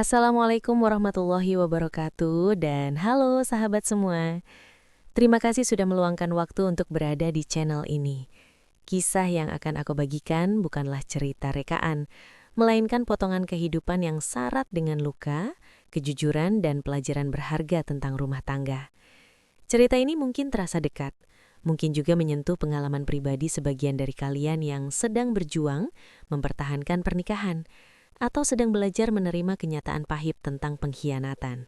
Assalamualaikum warahmatullahi wabarakatuh dan halo sahabat semua. Terima kasih sudah meluangkan waktu untuk berada di channel ini. Kisah yang akan aku bagikan bukanlah cerita rekaan, melainkan potongan kehidupan yang syarat dengan luka, kejujuran, dan pelajaran berharga tentang rumah tangga. Cerita ini mungkin terasa dekat, mungkin juga menyentuh pengalaman pribadi sebagian dari kalian yang sedang berjuang mempertahankan pernikahan atau sedang belajar menerima kenyataan pahit tentang pengkhianatan.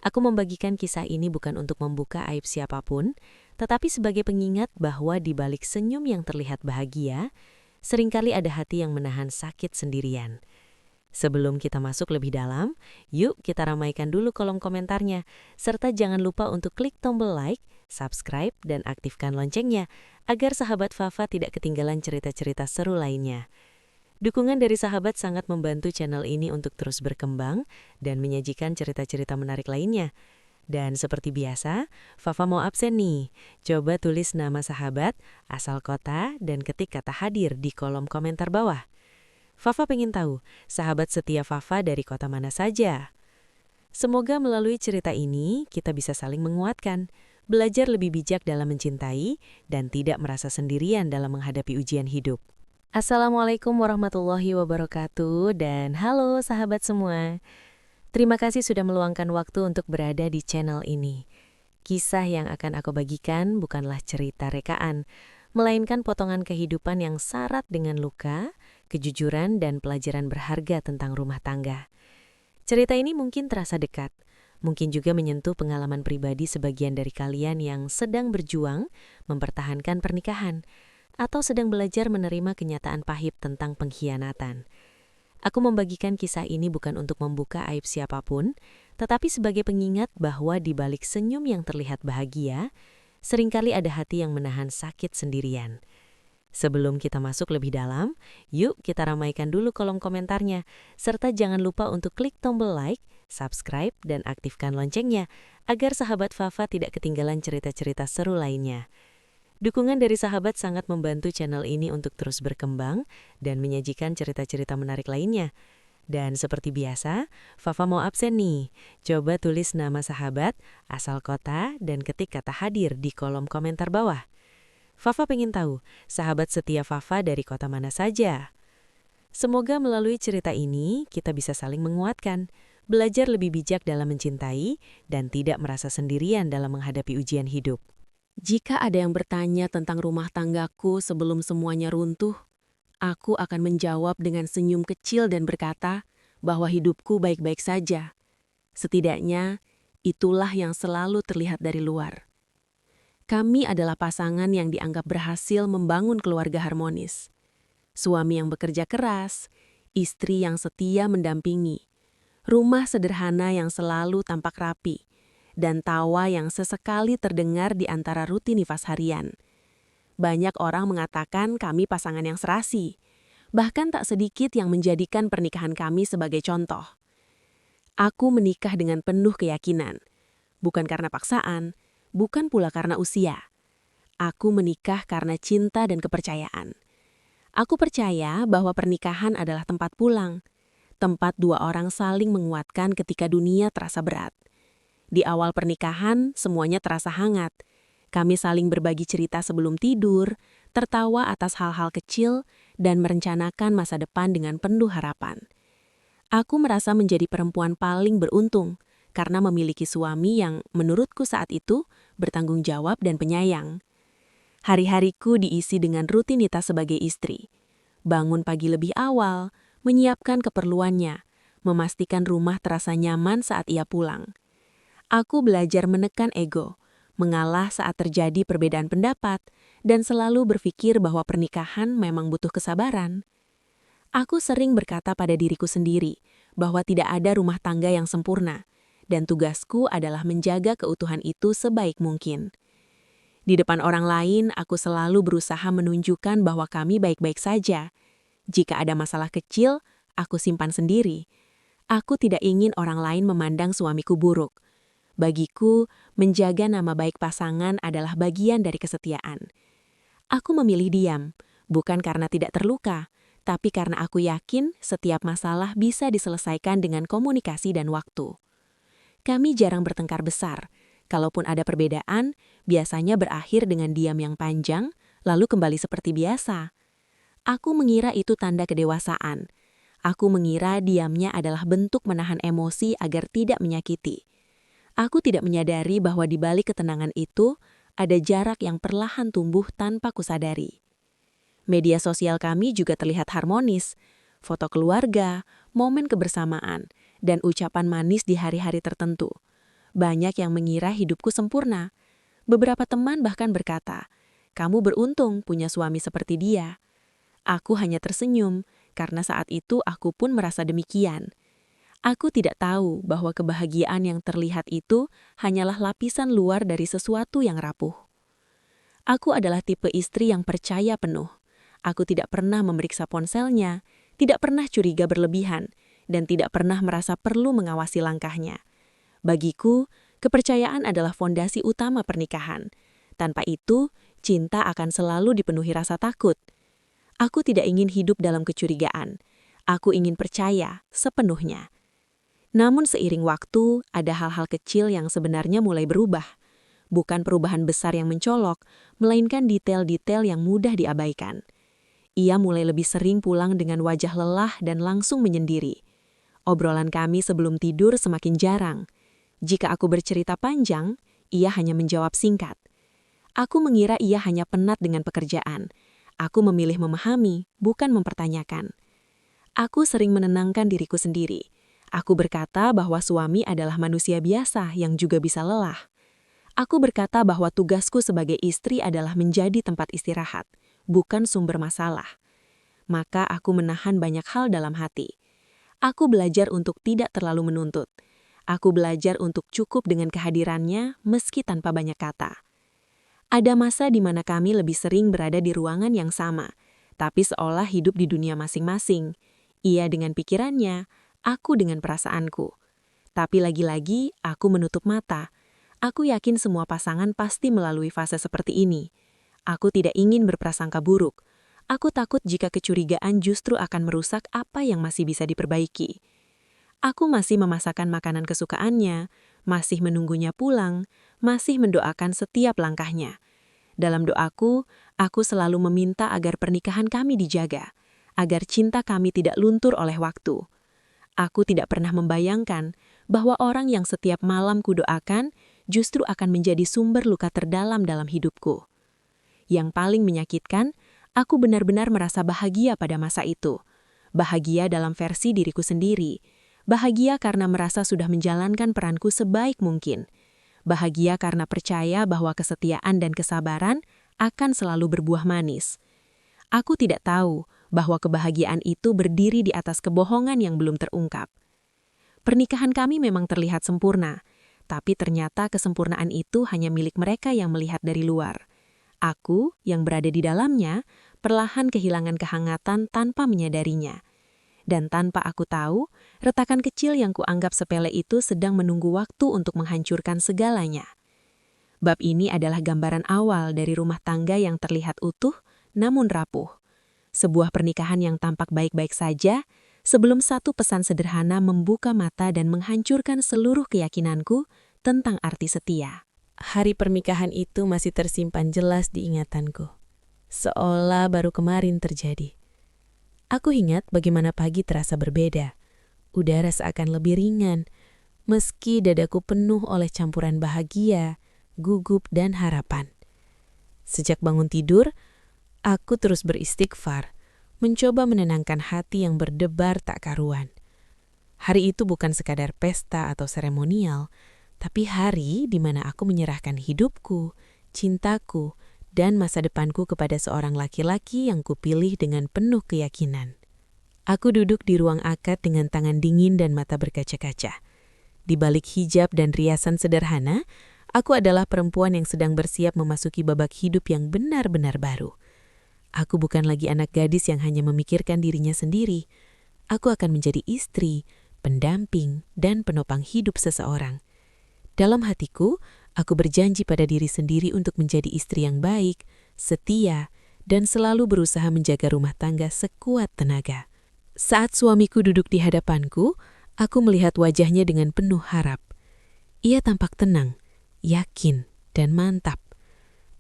Aku membagikan kisah ini bukan untuk membuka aib siapapun, tetapi sebagai pengingat bahwa di balik senyum yang terlihat bahagia, seringkali ada hati yang menahan sakit sendirian. Sebelum kita masuk lebih dalam, yuk kita ramaikan dulu kolom komentarnya, serta jangan lupa untuk klik tombol like, subscribe, dan aktifkan loncengnya, agar sahabat Fafa tidak ketinggalan cerita-cerita seru lainnya. Dukungan dari sahabat sangat membantu channel ini untuk terus berkembang dan menyajikan cerita-cerita menarik lainnya. Dan seperti biasa, Fafa mau absen nih. Coba tulis nama sahabat, asal kota, dan ketik kata hadir di kolom komentar bawah. Fafa pengen tahu, sahabat setia Fafa dari kota mana saja. Semoga melalui cerita ini, kita bisa saling menguatkan, belajar lebih bijak dalam mencintai, dan tidak merasa sendirian dalam menghadapi ujian hidup. Assalamualaikum warahmatullahi wabarakatuh dan halo sahabat semua. Terima kasih sudah meluangkan waktu untuk berada di channel ini. Kisah yang akan aku bagikan bukanlah cerita rekaan, melainkan potongan kehidupan yang syarat dengan luka, kejujuran, dan pelajaran berharga tentang rumah tangga. Cerita ini mungkin terasa dekat, mungkin juga menyentuh pengalaman pribadi sebagian dari kalian yang sedang berjuang mempertahankan pernikahan atau sedang belajar menerima kenyataan pahit tentang pengkhianatan. Aku membagikan kisah ini bukan untuk membuka aib siapapun, tetapi sebagai pengingat bahwa di balik senyum yang terlihat bahagia, seringkali ada hati yang menahan sakit sendirian. Sebelum kita masuk lebih dalam, yuk kita ramaikan dulu kolom komentarnya, serta jangan lupa untuk klik tombol like, subscribe, dan aktifkan loncengnya, agar sahabat Fafa tidak ketinggalan cerita-cerita seru lainnya. Dukungan dari sahabat sangat membantu channel ini untuk terus berkembang dan menyajikan cerita-cerita menarik lainnya. Dan seperti biasa, Fafa mau absen nih. Coba tulis nama sahabat, asal kota, dan ketik kata hadir di kolom komentar bawah. Fafa pengen tahu, sahabat setia Fafa dari kota mana saja. Semoga melalui cerita ini, kita bisa saling menguatkan, belajar lebih bijak dalam mencintai, dan tidak merasa sendirian dalam menghadapi ujian hidup. Jika ada yang bertanya tentang rumah tanggaku sebelum semuanya runtuh, aku akan menjawab dengan senyum kecil dan berkata bahwa hidupku baik-baik saja. Setidaknya, itulah yang selalu terlihat dari luar. Kami adalah pasangan yang dianggap berhasil membangun keluarga harmonis. Suami yang bekerja keras, istri yang setia mendampingi, rumah sederhana yang selalu tampak rapi, dan tawa yang sesekali terdengar di antara rutinitas harian. Banyak orang mengatakan kami pasangan yang serasi, bahkan tak sedikit yang menjadikan pernikahan kami sebagai contoh. Aku menikah dengan penuh keyakinan, bukan karena paksaan, bukan pula karena usia. Aku menikah karena cinta dan kepercayaan. Aku percaya bahwa pernikahan adalah tempat pulang, tempat dua orang saling menguatkan ketika dunia terasa berat. Di awal pernikahan, semuanya terasa hangat. Kami saling berbagi cerita sebelum tidur, tertawa atas hal-hal kecil, dan merencanakan masa depan dengan penuh harapan. Aku merasa menjadi perempuan paling beruntung karena memiliki suami yang menurutku saat itu bertanggung jawab dan penyayang. Hari-hariku diisi dengan rutinitas sebagai istri. Bangun pagi lebih awal, menyiapkan keperluannya, memastikan rumah terasa nyaman saat ia pulang. Aku belajar menekan ego, mengalah saat terjadi perbedaan pendapat, dan selalu berpikir bahwa pernikahan memang butuh kesabaran. Aku sering berkata pada diriku sendiri bahwa tidak ada rumah tangga yang sempurna, dan tugasku adalah menjaga keutuhan itu sebaik mungkin. Di depan orang lain, aku selalu berusaha menunjukkan bahwa kami baik-baik saja. Jika ada masalah kecil, aku simpan sendiri. Aku tidak ingin orang lain memandang suamiku buruk. Bagiku, menjaga nama baik pasangan adalah bagian dari kesetiaan. Aku memilih diam, bukan karena tidak terluka, tapi karena aku yakin setiap masalah bisa diselesaikan dengan komunikasi dan waktu. Kami jarang bertengkar besar. Kalaupun ada perbedaan, biasanya berakhir dengan diam yang panjang, lalu kembali seperti biasa. Aku mengira itu tanda kedewasaan. Aku mengira diamnya adalah bentuk menahan emosi agar tidak menyakiti. Aku tidak menyadari bahwa di balik ketenangan itu, ada jarak yang perlahan tumbuh tanpa kusadari. Media sosial kami juga terlihat harmonis. Foto keluarga, momen kebersamaan, dan ucapan manis di hari-hari tertentu. Banyak yang mengira hidupku sempurna. Beberapa teman bahkan berkata, "Kamu beruntung punya suami seperti dia." Aku hanya tersenyum, karena saat itu aku pun merasa demikian. Aku tidak tahu bahwa kebahagiaan yang terlihat itu hanyalah lapisan luar dari sesuatu yang rapuh. Aku adalah tipe istri yang percaya penuh. Aku tidak pernah memeriksa ponselnya, tidak pernah curiga berlebihan, dan tidak pernah merasa perlu mengawasi langkahnya. Bagiku, kepercayaan adalah fondasi utama pernikahan. Tanpa itu, cinta akan selalu dipenuhi rasa takut. Aku tidak ingin hidup dalam kecurigaan. Aku ingin percaya sepenuhnya. Namun seiring waktu, ada hal-hal kecil yang sebenarnya mulai berubah. Bukan perubahan besar yang mencolok, melainkan detail-detail yang mudah diabaikan. Ia mulai lebih sering pulang dengan wajah lelah dan langsung menyendiri. Obrolan kami sebelum tidur semakin jarang. Jika aku bercerita panjang, ia hanya menjawab singkat. Aku mengira ia hanya penat dengan pekerjaan. Aku memilih memahami, bukan mempertanyakan. Aku sering menenangkan diriku sendiri. Aku berkata bahwa suami adalah manusia biasa yang juga bisa lelah. Aku berkata bahwa tugasku sebagai istri adalah menjadi tempat istirahat, bukan sumber masalah. Maka aku menahan banyak hal dalam hati. Aku belajar untuk tidak terlalu menuntut. Aku belajar untuk cukup dengan kehadirannya meski tanpa banyak kata. Ada masa di mana kami lebih sering berada di ruangan yang sama, tapi seolah hidup di dunia masing-masing. Ia dengan pikirannya, aku dengan perasaanku. Tapi lagi-lagi aku menutup mata. Aku yakin semua pasangan pasti melalui fase seperti ini. Aku tidak ingin berprasangka buruk. Aku takut jika kecurigaan justru akan merusak apa yang masih bisa diperbaiki. Aku masih memasakkan makanan kesukaannya, masih menunggunya pulang, masih mendoakan setiap langkahnya. Dalam doaku, aku selalu meminta agar pernikahan kami dijaga, agar cinta kami tidak luntur oleh waktu. Aku tidak pernah membayangkan bahwa orang yang setiap malam kudoakan justru akan menjadi sumber luka terdalam dalam hidupku. Yang paling menyakitkan, aku benar-benar merasa bahagia pada masa itu. Bahagia dalam versi diriku sendiri. Bahagia karena merasa sudah menjalankan peranku sebaik mungkin. Bahagia karena percaya bahwa kesetiaan dan kesabaran akan selalu berbuah manis. Aku tidak tahu bahwa kebahagiaan itu berdiri di atas kebohongan yang belum terungkap. Pernikahan kami memang terlihat sempurna, tapi ternyata kesempurnaan itu hanya milik mereka yang melihat dari luar. Aku, yang berada di dalamnya, perlahan kehilangan kehangatan tanpa menyadarinya. Dan tanpa aku tahu, retakan kecil yang kuanggap sepele itu sedang menunggu waktu untuk menghancurkan segalanya. Bab ini adalah gambaran awal dari rumah tangga yang terlihat utuh, namun rapuh. Sebuah pernikahan yang tampak baik-baik saja, sebelum satu pesan sederhana membuka mata dan menghancurkan seluruh keyakinanku tentang arti setia. Hari pernikahan itu masih tersimpan jelas di ingatanku, seolah baru kemarin terjadi. Aku ingat bagaimana pagi terasa berbeda. Udara seakan lebih ringan, meski dadaku penuh oleh campuran bahagia, gugup, dan harapan. Sejak bangun tidur, aku terus beristighfar, mencoba menenangkan hati yang berdebar tak karuan. Hari itu bukan sekadar pesta atau seremonial, tapi hari di mana aku menyerahkan hidupku, cintaku, dan masa depanku kepada seorang laki-laki yang kupilih dengan penuh keyakinan. Aku duduk di ruang akad dengan tangan dingin dan mata berkaca-kaca. Di balik hijab dan riasan sederhana, aku adalah perempuan yang sedang bersiap memasuki babak hidup yang benar-benar baru. Aku bukan lagi anak gadis yang hanya memikirkan dirinya sendiri. Aku akan menjadi istri, pendamping, dan penopang hidup seseorang. Dalam hatiku, aku berjanji pada diri sendiri untuk menjadi istri yang baik, setia, dan selalu berusaha menjaga rumah tangga sekuat tenaga. Saat suamiku duduk di hadapanku, aku melihat wajahnya dengan penuh harap. Ia tampak tenang, yakin, dan mantap.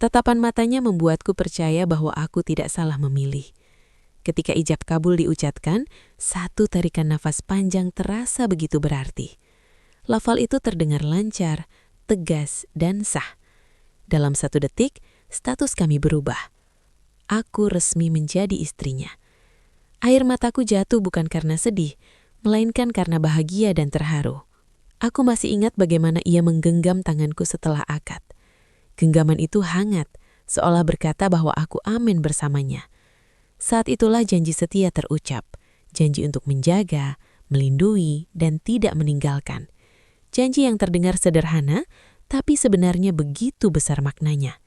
Tatapan matanya membuatku percaya bahwa aku tidak salah memilih. Ketika ijab kabul diucapkan, satu tarikan nafas panjang terasa begitu berarti. Lafal itu terdengar lancar, tegas, dan sah. Dalam 1 detik, status kami berubah. Aku resmi menjadi istrinya. Air mataku jatuh bukan karena sedih, melainkan karena bahagia dan terharu. Aku masih ingat bagaimana ia menggenggam tanganku setelah akad. Genggaman itu hangat, seolah berkata bahwa aku amin bersamanya. Saat itulah janji setia terucap, janji untuk menjaga, melindungi, dan tidak meninggalkan. Janji yang terdengar sederhana, tapi sebenarnya begitu besar maknanya.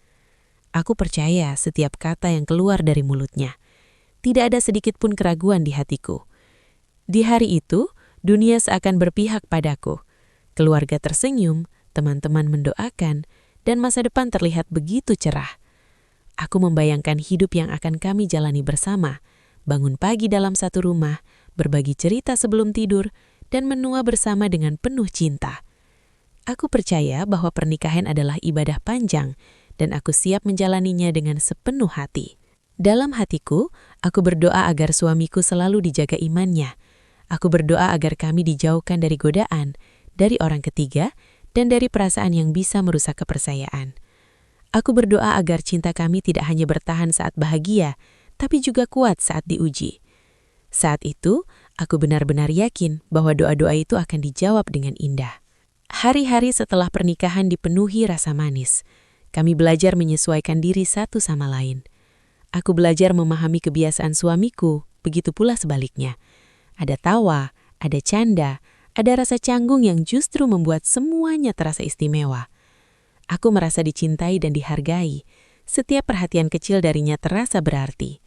Aku percaya setiap kata yang keluar dari mulutnya. Tidak ada sedikit pun keraguan di hatiku. Di hari itu, dunia seakan berpihak padaku. Keluarga tersenyum, teman-teman mendoakan, dan masa depan terlihat begitu cerah. Aku membayangkan hidup yang akan kami jalani bersama, bangun pagi dalam satu rumah, berbagi cerita sebelum tidur, dan menua bersama dengan penuh cinta. Aku percaya bahwa pernikahan adalah ibadah panjang, dan aku siap menjalaninya dengan sepenuh hati. Dalam hatiku, aku berdoa agar suamiku selalu dijaga imannya. Aku berdoa agar kami dijauhkan dari godaan, dari orang ketiga, dan dari perasaan yang bisa merusak kepercayaan. Aku berdoa agar cinta kami tidak hanya bertahan saat bahagia, tapi juga kuat saat diuji. Saat itu, aku benar-benar yakin bahwa doa-doa itu akan dijawab dengan indah. Hari-hari setelah pernikahan dipenuhi rasa manis. Kami belajar menyesuaikan diri satu sama lain. Aku belajar memahami kebiasaan suamiku, begitu pula sebaliknya. Ada tawa, ada canda, ada rasa canggung yang justru membuat semuanya terasa istimewa. Aku merasa dicintai dan dihargai. Setiap perhatian kecil darinya terasa berarti.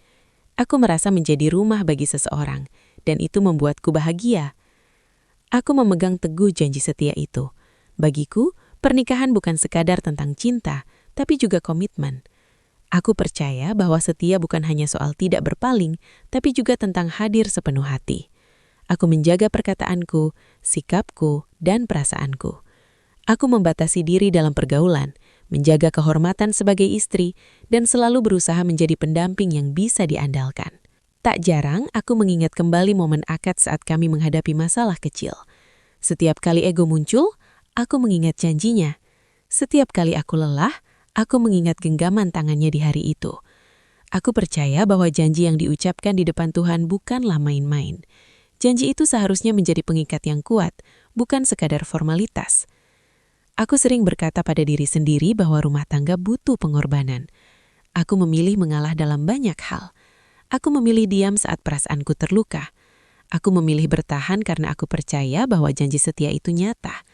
Aku merasa menjadi rumah bagi seseorang, dan itu membuatku bahagia. Aku memegang teguh janji setia itu. Bagiku, pernikahan bukan sekadar tentang cinta, tapi juga komitmen. Aku percaya bahwa setia bukan hanya soal tidak berpaling, tapi juga tentang hadir sepenuh hati. Aku menjaga perkataanku, sikapku, dan perasaanku. Aku membatasi diri dalam pergaulan, menjaga kehormatan sebagai istri, dan selalu berusaha menjadi pendamping yang bisa diandalkan. Tak jarang, aku mengingat kembali momen akad saat kami menghadapi masalah kecil. Setiap kali ego muncul, aku mengingat janjinya. Setiap kali aku lelah, aku mengingat genggaman tangannya di hari itu. Aku percaya bahwa janji yang diucapkan di depan Tuhan bukanlah main-main. Janji itu seharusnya menjadi pengikat yang kuat, bukan sekadar formalitas. Aku sering berkata pada diri sendiri bahwa rumah tangga butuh pengorbanan. Aku memilih mengalah dalam banyak hal. Aku memilih diam saat perasaanku terluka. Aku memilih bertahan karena aku percaya bahwa janji setia itu nyata.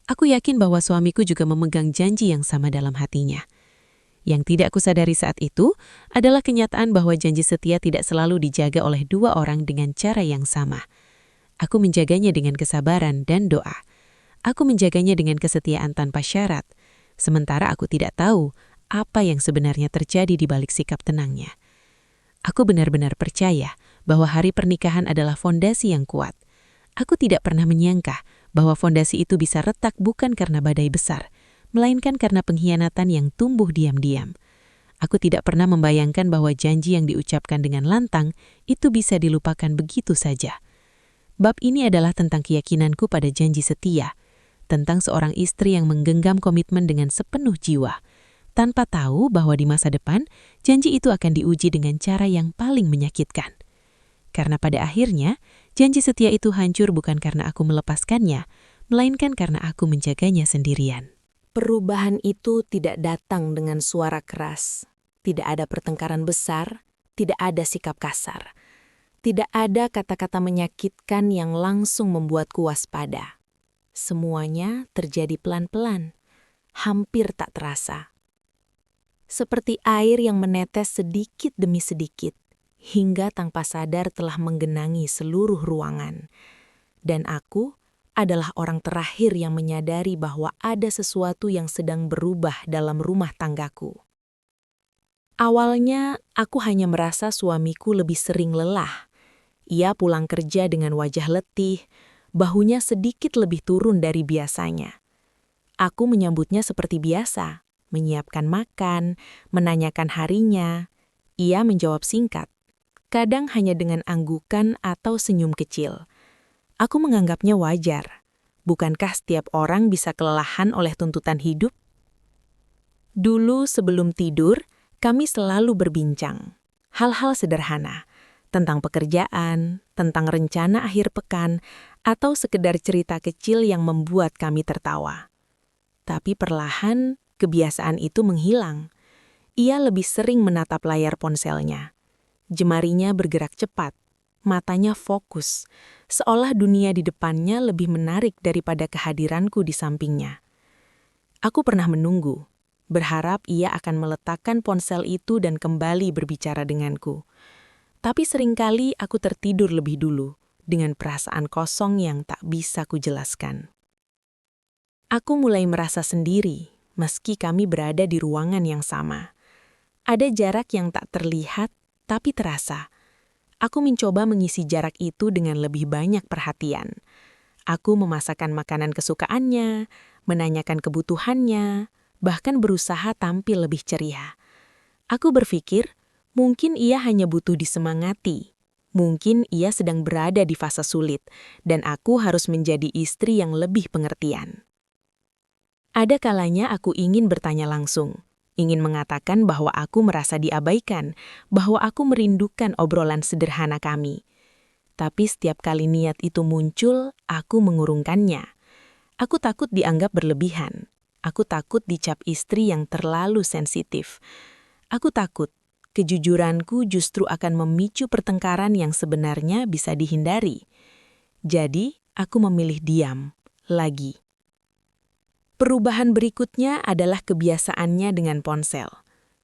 Aku yakin bahwa suamiku juga memegang janji yang sama dalam hatinya. Yang tidak kusadari saat itu adalah kenyataan bahwa janji setia tidak selalu dijaga oleh dua orang dengan cara yang sama. Aku menjaganya dengan kesabaran dan doa. Aku menjaganya dengan kesetiaan tanpa syarat, sementara aku tidak tahu apa yang sebenarnya terjadi di balik sikap tenangnya. Aku benar-benar percaya bahwa hari pernikahan adalah fondasi yang kuat. Aku tidak pernah menyangka bahwa fondasi itu bisa retak bukan karena badai besar, melainkan karena pengkhianatan yang tumbuh diam-diam. Aku tidak pernah membayangkan bahwa janji yang diucapkan dengan lantang itu bisa dilupakan begitu saja. Bab ini adalah tentang keyakinanku pada janji setia, tentang seorang istri yang menggenggam komitmen dengan sepenuh jiwa, tanpa tahu bahwa di masa depan janji itu akan diuji dengan cara yang paling menyakitkan. Karena pada akhirnya, janji setia itu hancur bukan karena aku melepaskannya, melainkan karena aku menjaganya sendirian. Perubahan itu tidak datang dengan suara keras. Tidak ada pertengkaran besar, tidak ada sikap kasar. Tidak ada kata-kata menyakitkan yang langsung membuatku waspada. Semuanya terjadi pelan-pelan, hampir tak terasa. Seperti air yang menetes sedikit demi sedikit, hingga tanpa sadar telah menggenangi seluruh ruangan. Dan aku adalah orang terakhir yang menyadari bahwa ada sesuatu yang sedang berubah dalam rumah tanggaku. Awalnya, aku hanya merasa suamiku lebih sering lelah. Ia pulang kerja dengan wajah letih, bahunya sedikit lebih turun dari biasanya. Aku menyambutnya seperti biasa, menyiapkan makan, menanyakan harinya. Ia menjawab singkat, kadang hanya dengan anggukan atau senyum kecil. Aku menganggapnya wajar. Bukankah setiap orang bisa kelelahan oleh tuntutan hidup? Dulu sebelum tidur, kami selalu berbincang. Hal-hal sederhana, tentang pekerjaan, tentang rencana akhir pekan, atau sekedar cerita kecil yang membuat kami tertawa. Tapi perlahan, kebiasaan itu menghilang. Ia lebih sering menatap layar ponselnya. Jemarinya bergerak cepat, matanya fokus, seolah dunia di depannya lebih menarik daripada kehadiranku di sampingnya. Aku pernah menunggu, berharap ia akan meletakkan ponsel itu dan kembali berbicara denganku. Tapi seringkali aku tertidur lebih dulu, dengan perasaan kosong yang tak bisa kujelaskan. Aku mulai merasa sendiri, meski kami berada di ruangan yang sama. Ada jarak yang tak terlihat, tapi terasa. Aku mencoba mengisi jarak itu dengan lebih banyak perhatian. Aku memasakkan makanan kesukaannya, menanyakan kebutuhannya, bahkan berusaha tampil lebih ceria. Aku berpikir, mungkin ia hanya butuh disemangati. Mungkin ia sedang berada di fase sulit, dan aku harus menjadi istri yang lebih pengertian. Ada kalanya aku ingin bertanya langsung, ingin mengatakan bahwa aku merasa diabaikan, bahwa aku merindukan obrolan sederhana kami. Tapi setiap kali niat itu muncul, aku mengurungkannya. Aku takut dianggap berlebihan. Aku takut dicap istri yang terlalu sensitif. Aku takut kejujuranku justru akan memicu pertengkaran yang sebenarnya bisa dihindari. Jadi, aku memilih diam lagi. Perubahan berikutnya adalah kebiasaannya dengan ponsel.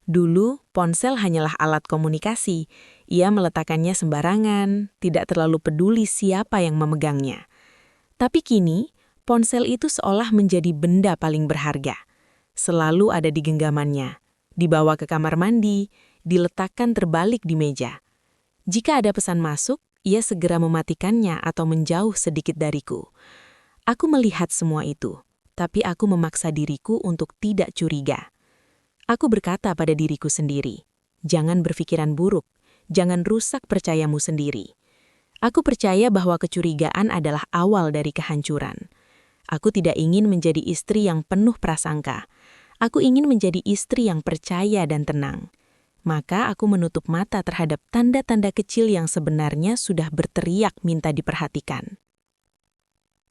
Dulu, ponsel hanyalah alat komunikasi. Ia meletakkannya sembarangan, tidak terlalu peduli siapa yang memegangnya. Tapi kini, ponsel itu seolah menjadi benda paling berharga. Selalu ada di genggamannya, dibawa ke kamar mandi, diletakkan terbalik di meja. Jika ada pesan masuk, ia segera mematikannya atau menjauh sedikit dariku. Aku melihat semua itu. Tapi aku memaksa diriku untuk tidak curiga. Aku berkata pada diriku sendiri, jangan berpikiran buruk, jangan rusak percayamu sendiri. Aku percaya bahwa kecurigaan adalah awal dari kehancuran. Aku tidak ingin menjadi istri yang penuh prasangka. Aku ingin menjadi istri yang percaya dan tenang. Maka aku menutup mata terhadap tanda-tanda kecil yang sebenarnya sudah berteriak minta diperhatikan.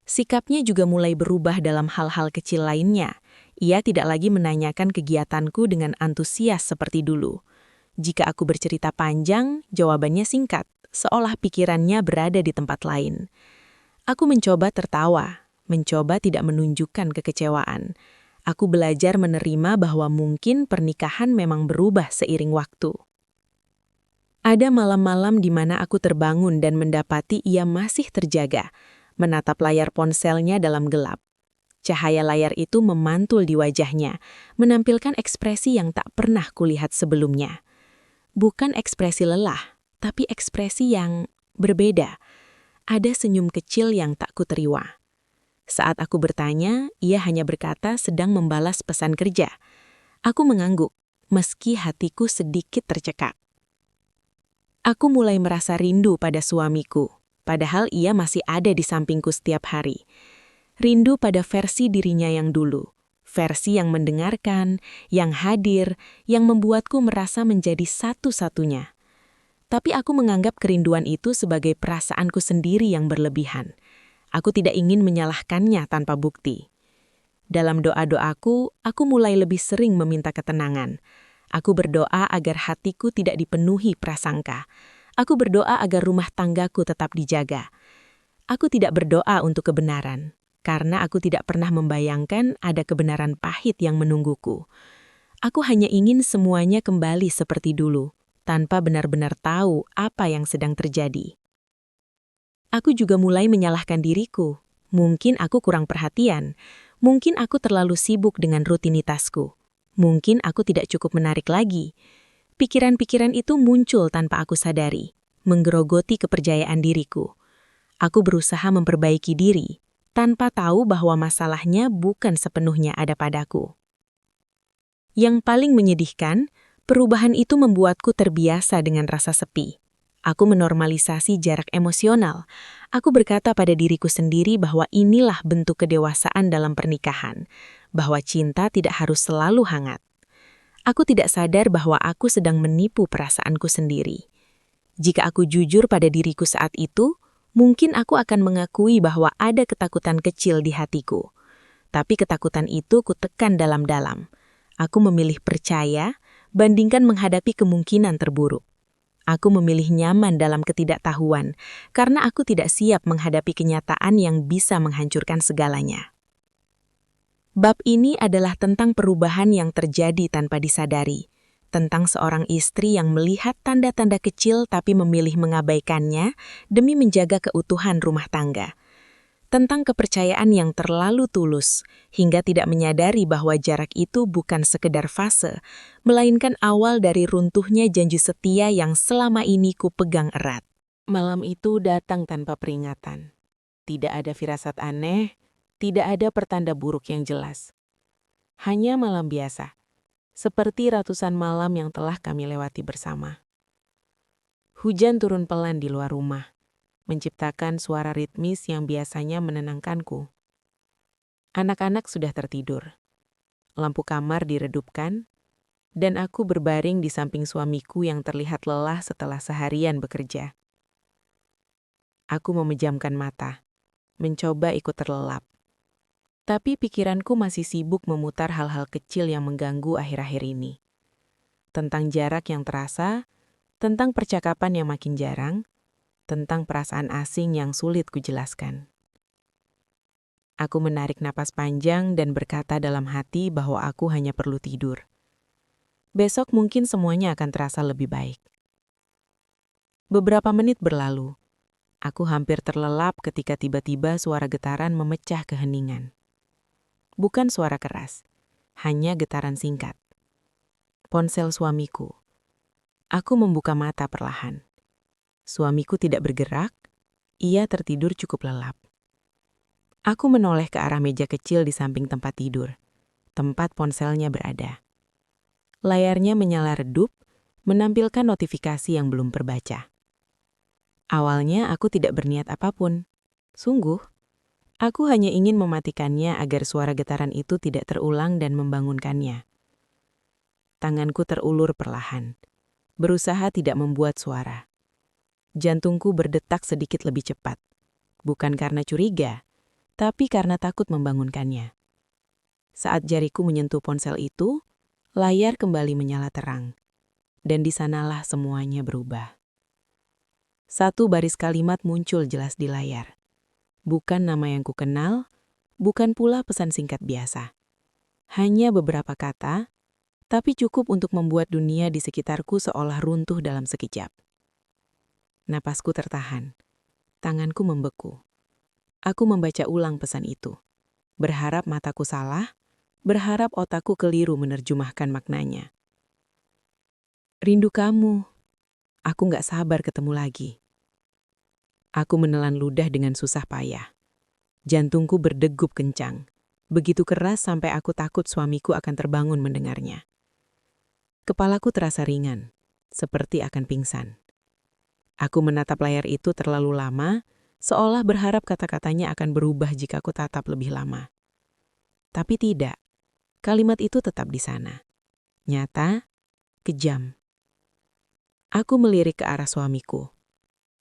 Sikapnya juga mulai berubah dalam hal-hal kecil lainnya. Ia tidak lagi menanyakan kegiatanku dengan antusias seperti dulu. Jika aku bercerita panjang, jawabannya singkat, seolah pikirannya berada di tempat lain. Aku mencoba tertawa, mencoba tidak menunjukkan kekecewaan. Aku belajar menerima bahwa mungkin pernikahan memang berubah seiring waktu. Ada malam-malam di mana aku terbangun dan mendapati ia masih terjaga, menatap layar ponselnya dalam gelap. Cahaya layar itu memantul di wajahnya, menampilkan ekspresi yang tak pernah kulihat sebelumnya. Bukan ekspresi lelah, tapi ekspresi yang berbeda. Ada senyum kecil yang tak kuteriwa. Saat aku bertanya, ia hanya berkata sedang membalas pesan kerja. Aku mengangguk, meski hatiku sedikit tercekak. Aku mulai merasa rindu pada suamiku. Padahal ia masih ada di sampingku setiap hari. Rindu pada versi dirinya yang dulu. Versi yang mendengarkan, yang hadir, yang membuatku merasa menjadi satu-satunya. Tapi aku menganggap kerinduan itu sebagai perasaanku sendiri yang berlebihan. Aku tidak ingin menyalahkannya tanpa bukti. Dalam doa-doaku, aku mulai lebih sering meminta ketenangan. Aku berdoa agar hatiku tidak dipenuhi prasangka. Aku berdoa agar rumah tanggaku tetap dijaga. Aku tidak berdoa untuk kebenaran, karena aku tidak pernah membayangkan ada kebenaran pahit yang menungguku. Aku hanya ingin semuanya kembali seperti dulu, tanpa benar-benar tahu apa yang sedang terjadi. Aku juga mulai menyalahkan diriku. Mungkin aku kurang perhatian. Mungkin aku terlalu sibuk dengan rutinitasku. Mungkin aku tidak cukup menarik lagi. Pikiran-pikiran itu muncul tanpa aku sadari, menggerogoti kepercayaan diriku. Aku berusaha memperbaiki diri, tanpa tahu bahwa masalahnya bukan sepenuhnya ada padaku. Yang paling menyedihkan, perubahan itu membuatku terbiasa dengan rasa sepi. Aku menormalisasi jarak emosional. Aku berkata pada diriku sendiri bahwa inilah bentuk kedewasaan dalam pernikahan, bahwa cinta tidak harus selalu hangat. Aku tidak sadar bahwa aku sedang menipu perasaanku sendiri. Jika aku jujur pada diriku saat itu, mungkin aku akan mengakui bahwa ada ketakutan kecil di hatiku. Tapi ketakutan itu kutekan dalam-dalam. Aku memilih percaya, bandingkan menghadapi kemungkinan terburuk. Aku memilih nyaman dalam ketidaktahuan, karena aku tidak siap menghadapi kenyataan yang bisa menghancurkan segalanya. Bab ini adalah tentang perubahan yang terjadi tanpa disadari, tentang seorang istri yang melihat tanda-tanda kecil tapi memilih mengabaikannya demi menjaga keutuhan rumah tangga. Tentang kepercayaan yang terlalu tulus, hingga tidak menyadari bahwa jarak itu bukan sekedar fase, melainkan awal dari runtuhnya janji setia yang selama ini kupegang erat. Malam itu datang tanpa peringatan. Tidak ada firasat aneh, tidak ada pertanda buruk yang jelas. Hanya malam biasa, seperti ratusan malam yang telah kami lewati bersama. Hujan turun pelan di luar rumah, menciptakan suara ritmis yang biasanya menenangkanku. Anak-anak sudah tertidur. Lampu kamar diredupkan, dan aku berbaring di samping suamiku yang terlihat lelah setelah seharian bekerja. Aku memejamkan mata, mencoba ikut terlelap. Tapi pikiranku masih sibuk memutar hal-hal kecil yang mengganggu akhir-akhir ini. Tentang jarak yang terasa, tentang percakapan yang makin jarang, tentang perasaan asing yang sulit kujelaskan. Aku menarik napas panjang dan berkata dalam hati bahwa aku hanya perlu tidur. Besok mungkin semuanya akan terasa lebih baik. Beberapa menit berlalu. Aku hampir terlelap ketika tiba-tiba suara getaran memecah keheningan. Bukan suara keras, hanya getaran singkat. Ponsel suamiku. Aku membuka mata perlahan. Suamiku tidak bergerak, ia tertidur cukup lelap. Aku menoleh ke arah meja kecil di samping tempat tidur, tempat ponselnya berada. Layarnya menyala redup, menampilkan notifikasi yang belum terbaca. Awalnya aku tidak berniat apapun. Sungguh, aku hanya ingin mematikannya agar suara getaran itu tidak terulang dan membangunkannya. Tanganku terulur perlahan, berusaha tidak membuat suara. Jantungku berdetak sedikit lebih cepat, bukan karena curiga, tapi karena takut membangunkannya. Saat jariku menyentuh ponsel itu, layar kembali menyala terang, dan di sanalah semuanya berubah. Satu baris kalimat muncul jelas di layar. Bukan nama yang kukenal, bukan pula pesan singkat biasa. Hanya beberapa kata, tapi cukup untuk membuat dunia di sekitarku seolah runtuh dalam sekejap. Napasku tertahan, tanganku membeku. Aku membaca ulang pesan itu, berharap mataku salah, berharap otakku keliru menerjemahkan maknanya. Rindu kamu, aku gak sabar ketemu lagi. Aku menelan ludah dengan susah payah. Jantungku berdegup kencang, begitu keras sampai aku takut suamiku akan terbangun mendengarnya. Kepalaku terasa ringan, seperti akan pingsan. Aku menatap layar itu terlalu lama, seolah berharap kata-katanya akan berubah jika aku tatap lebih lama. Tapi tidak, kalimat itu tetap di sana. Nyata, kejam. Aku melirik ke arah suamiku.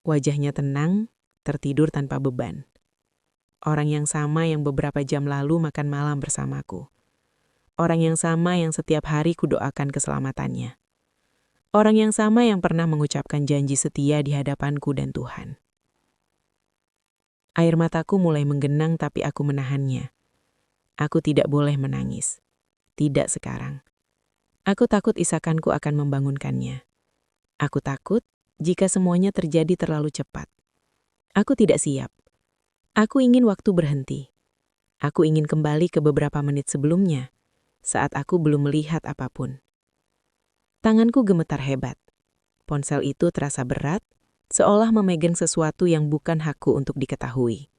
Wajahnya tenang, tertidur tanpa beban. Orang yang sama yang beberapa jam lalu makan malam bersamaku. Orang yang sama yang setiap hari kudoakan keselamatannya. Orang yang sama yang pernah mengucapkan janji setia di hadapanku dan Tuhan. Air mataku mulai menggenang tapi aku menahannya. Aku tidak boleh menangis. Tidak sekarang. Aku takut isakanku akan membangunkannya. Aku takut jika semuanya terjadi terlalu cepat. Aku tidak siap. Aku ingin waktu berhenti. Aku ingin kembali ke beberapa menit sebelumnya, saat aku belum melihat apapun. Tanganku gemetar hebat. Ponsel itu terasa berat, seolah memegang sesuatu yang bukan hakku untuk diketahui.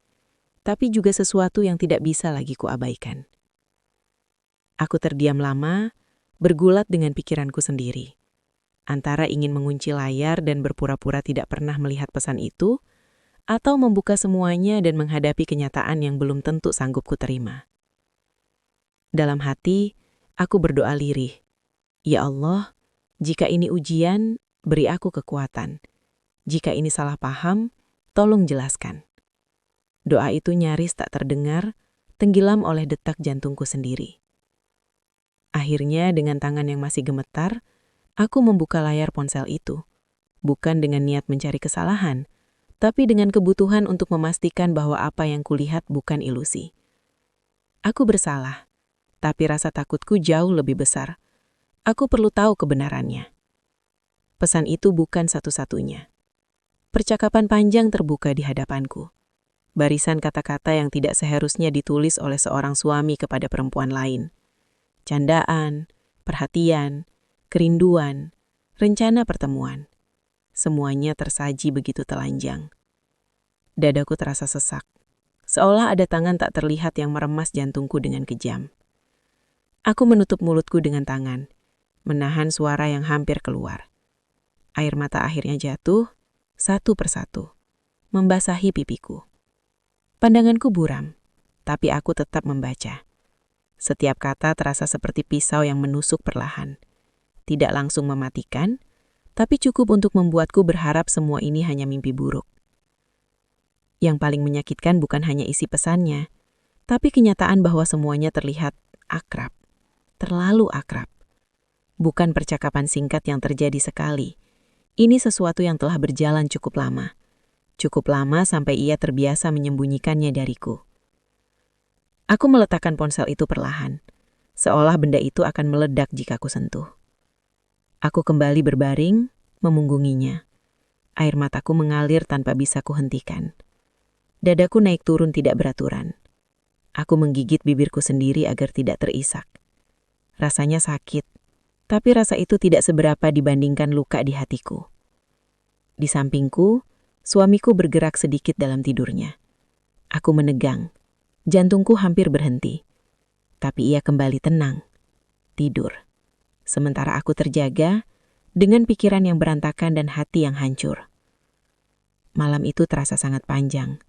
Tapi juga sesuatu yang tidak bisa lagi kuabaikan. Aku terdiam lama, bergulat dengan pikiranku sendiri. Antara ingin mengunci layar dan berpura-pura tidak pernah melihat pesan itu, atau membuka semuanya dan menghadapi kenyataan yang belum tentu sanggup kuterima. Dalam hati, aku berdoa lirih. Ya Allah, jika ini ujian, beri aku kekuatan. Jika ini salah paham, tolong jelaskan. Doa itu nyaris tak terdengar, tenggelam oleh detak jantungku sendiri. Akhirnya, dengan tangan yang masih gemetar, aku membuka layar ponsel itu. Bukan dengan niat mencari kesalahan, tapi dengan kebutuhan untuk memastikan bahwa apa yang kulihat bukan ilusi. Aku bersalah, tapi rasa takutku jauh lebih besar. Aku perlu tahu kebenarannya. Pesan itu bukan satu-satunya. Percakapan panjang terbuka di hadapanku. Barisan kata-kata yang tidak seharusnya ditulis oleh seorang suami kepada perempuan lain. Candaan, perhatian, kerinduan, rencana pertemuan. Semuanya tersaji begitu telanjang. Dadaku terasa sesak, seolah ada tangan tak terlihat yang meremas jantungku dengan kejam. Aku menutup mulutku dengan tangan, menahan suara yang hampir keluar. Air mata akhirnya jatuh, satu persatu, membasahi pipiku. Pandanganku buram, tapi aku tetap membaca. Setiap kata terasa seperti pisau yang menusuk perlahan. Tidak langsung mematikan, tapi cukup untuk membuatku berharap semua ini hanya mimpi buruk. Yang paling menyakitkan bukan hanya isi pesannya, tapi kenyataan bahwa semuanya terlihat akrab. Terlalu akrab. Bukan percakapan singkat yang terjadi sekali. Ini sesuatu yang telah berjalan cukup lama. Cukup lama sampai ia terbiasa menyembunyikannya dariku. Aku meletakkan ponsel itu perlahan, seolah benda itu akan meledak jika aku sentuh. Aku kembali berbaring, memunggunginya. Air mataku mengalir tanpa bisa kuhentikan. Dadaku naik turun tidak beraturan. Aku menggigit bibirku sendiri agar tidak terisak. Rasanya sakit, tapi rasa itu tidak seberapa dibandingkan luka di hatiku. Di sampingku, suamiku bergerak sedikit dalam tidurnya. Aku menegang. Jantungku hampir berhenti. Tapi ia kembali tenang. Tidur. Sementara aku terjaga, dengan pikiran yang berantakan dan hati yang hancur. Malam itu terasa sangat panjang.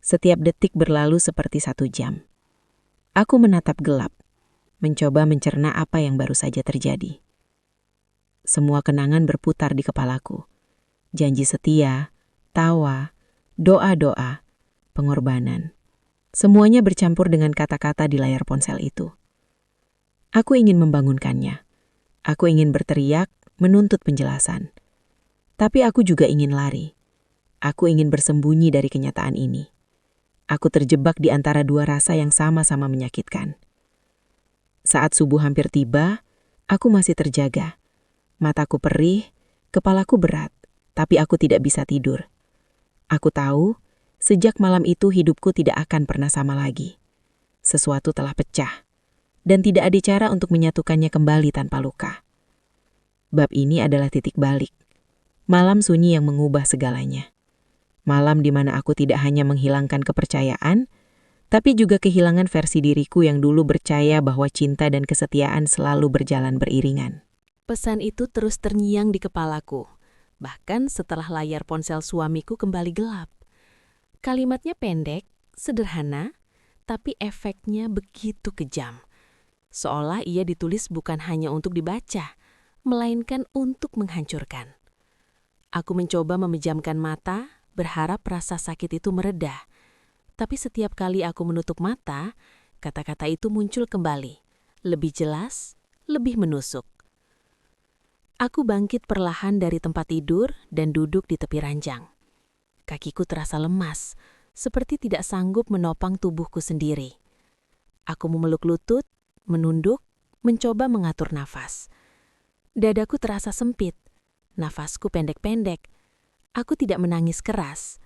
Setiap detik berlalu seperti 1 jam. Aku menatap gelap, mencoba mencerna apa yang baru saja terjadi. Semua kenangan berputar di kepalaku. Janji setia, tawa, doa-doa, pengorbanan. Semuanya bercampur dengan kata-kata di layar ponsel itu. Aku ingin membangunkannya. Aku ingin berteriak, menuntut penjelasan. Tapi aku juga ingin lari. Aku ingin bersembunyi dari kenyataan ini. Aku terjebak di antara dua rasa yang sama-sama menyakitkan. Saat subuh hampir tiba, aku masih terjaga. Mataku perih, kepalaku berat, tapi aku tidak bisa tidur. Aku tahu, sejak malam itu hidupku tidak akan pernah sama lagi. Sesuatu telah pecah, dan tidak ada cara untuk menyatukannya kembali tanpa luka. Bab ini adalah titik balik. Malam sunyi yang mengubah segalanya. Malam di mana aku tidak hanya menghilangkan kepercayaan, tapi juga kehilangan versi diriku yang dulu percaya bahwa cinta dan kesetiaan selalu berjalan beriringan. Pesan itu terus terngiang di kepalaku, bahkan setelah layar ponsel suamiku kembali gelap. Kalimatnya pendek, sederhana, tapi efeknya begitu kejam. Seolah ia ditulis bukan hanya untuk dibaca, melainkan untuk menghancurkan. Aku mencoba memejamkan mata, berharap rasa sakit itu mereda. Tapi setiap kali aku menutup mata, kata-kata itu muncul kembali, lebih jelas, lebih menusuk. Aku bangkit perlahan dari tempat tidur dan duduk di tepi ranjang. Kakiku terasa lemas, seperti tidak sanggup menopang tubuhku sendiri. Aku memeluk lutut, menunduk, mencoba mengatur nafas. Dadaku terasa sempit, nafasku pendek-pendek. Aku tidak menangis keras,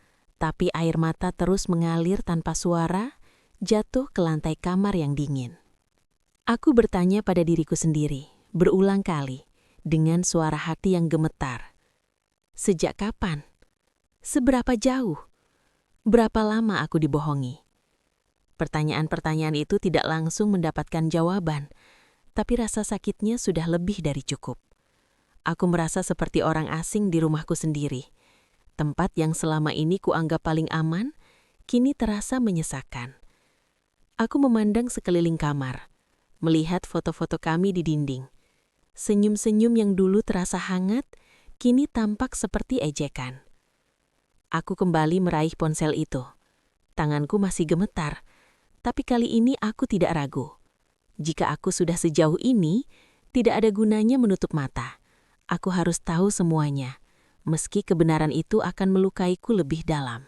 tapi air mata terus mengalir tanpa suara, jatuh ke lantai kamar yang dingin. Aku bertanya pada diriku sendiri, berulang kali, dengan suara hati yang gemetar. Sejak kapan? Seberapa jauh? Berapa lama aku dibohongi? Pertanyaan-pertanyaan itu tidak langsung mendapatkan jawaban, tapi rasa sakitnya sudah lebih dari cukup. Aku merasa seperti orang asing di rumahku sendiri. Tempat yang selama ini kuanggap paling aman, kini terasa menyesakan. Aku memandang sekeliling kamar, melihat foto-foto kami di dinding. Senyum-senyum yang dulu terasa hangat, kini tampak seperti ejekan. Aku kembali meraih ponsel itu. Tanganku masih gemetar, tapi kali ini aku tidak ragu. Jika aku sudah sejauh ini, tidak ada gunanya menutup mata. Aku harus tahu semuanya, meski kebenaran itu akan melukaiku lebih dalam.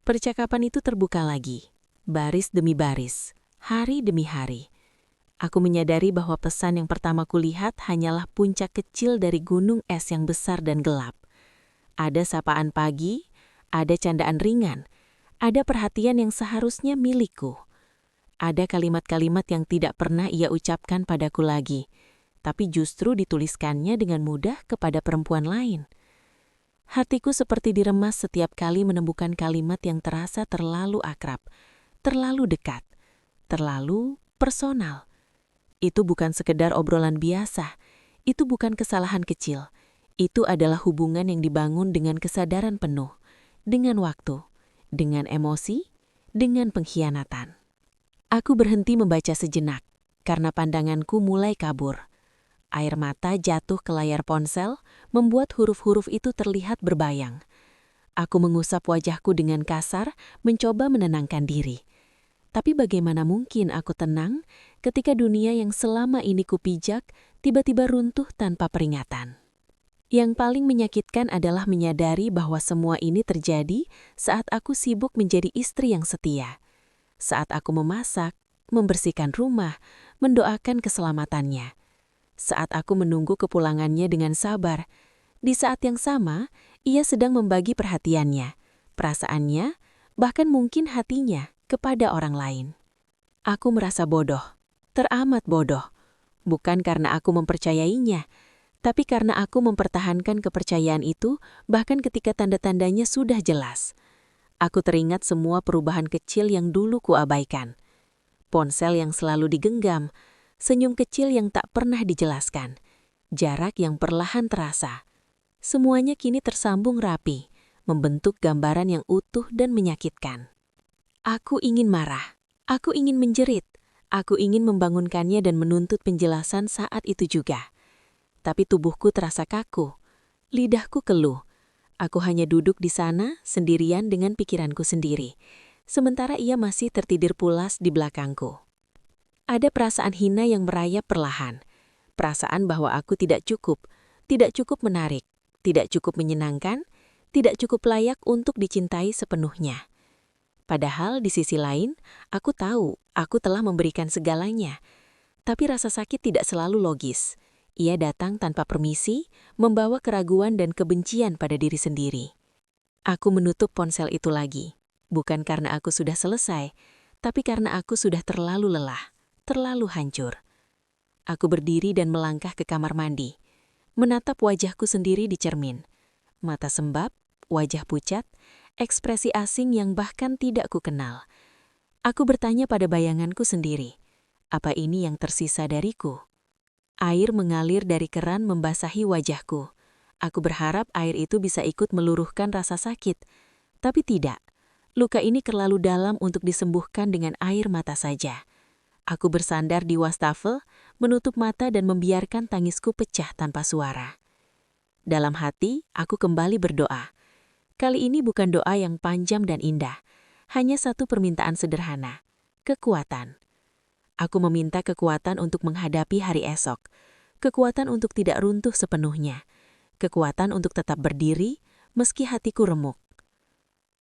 Percakapan itu terbuka lagi, baris demi baris, hari demi hari. Aku menyadari bahwa pesan yang pertama kulihat hanyalah puncak kecil dari gunung es yang besar dan gelap. Ada sapaan pagi, ada candaan ringan, ada perhatian yang seharusnya milikku. Ada kalimat-kalimat yang tidak pernah ia ucapkan padaku lagi, tapi justru dituliskannya dengan mudah kepada perempuan lain. Hatiku seperti diremas setiap kali menemukan kalimat yang terasa terlalu akrab, terlalu dekat, terlalu personal. Itu bukan sekedar obrolan biasa, itu bukan kesalahan kecil. Itu adalah hubungan yang dibangun dengan kesadaran penuh, dengan waktu, dengan emosi, dengan pengkhianatan. Aku berhenti membaca sejenak, karena pandanganku mulai kabur. Air mata jatuh ke layar ponsel, membuat huruf-huruf itu terlihat berbayang. Aku mengusap wajahku dengan kasar, mencoba menenangkan diri. Tapi bagaimana mungkin aku tenang ketika dunia yang selama ini kupijak tiba-tiba runtuh tanpa peringatan? Yang paling menyakitkan adalah menyadari bahwa semua ini terjadi saat aku sibuk menjadi istri yang setia. Saat aku memasak, membersihkan rumah, mendoakan keselamatannya. Saat aku menunggu kepulangannya dengan sabar. Di saat yang sama, ia sedang membagi perhatiannya, perasaannya, bahkan mungkin hatinya kepada orang lain. Aku merasa bodoh, teramat bodoh. Bukan karena aku mempercayainya, tapi karena aku mempertahankan kepercayaan itu bahkan ketika tanda-tandanya sudah jelas. Aku teringat semua perubahan kecil yang dulu kuabaikan. Ponsel yang selalu digenggam, senyum kecil yang tak pernah dijelaskan, jarak yang perlahan terasa. Semuanya kini tersambung rapi, membentuk gambaran yang utuh dan menyakitkan. Aku ingin marah, aku ingin menjerit, aku ingin membangunkannya dan menuntut penjelasan saat itu juga. Tapi tubuhku terasa kaku, lidahku keluh. Aku hanya duduk di sana sendirian dengan pikiranku sendiri, sementara ia masih tertidur pulas di belakangku. Ada perasaan hina yang merayap perlahan, perasaan bahwa aku tidak cukup menarik, tidak cukup menyenangkan, tidak cukup layak untuk dicintai sepenuhnya. Padahal di sisi lain, aku tahu aku telah memberikan segalanya. Tapi rasa sakit tidak selalu logis. Ia datang tanpa permisi, membawa keraguan dan kebencian pada diri sendiri. Aku menutup ponsel itu lagi. Bukan karena aku sudah selesai, tapi karena aku sudah terlalu lelah, terlalu hancur. Aku berdiri dan melangkah ke kamar mandi. Menatap wajahku sendiri di cermin. Mata sembab, wajah pucat, ekspresi asing yang bahkan tidak kukenal. Aku bertanya pada bayanganku sendiri, apa ini yang tersisa dariku? Air mengalir dari keran membasahi wajahku. Aku berharap air itu bisa ikut meluruhkan rasa sakit. Tapi tidak, luka ini terlalu dalam untuk disembuhkan dengan air mata saja. Aku bersandar di wastafel, menutup mata dan membiarkan tangisku pecah tanpa suara. Dalam hati, aku kembali berdoa. Kali ini bukan doa yang panjang dan indah, hanya satu permintaan sederhana, kekuatan. Aku meminta kekuatan untuk menghadapi hari esok, kekuatan untuk tidak runtuh sepenuhnya, kekuatan untuk tetap berdiri meski hatiku remuk.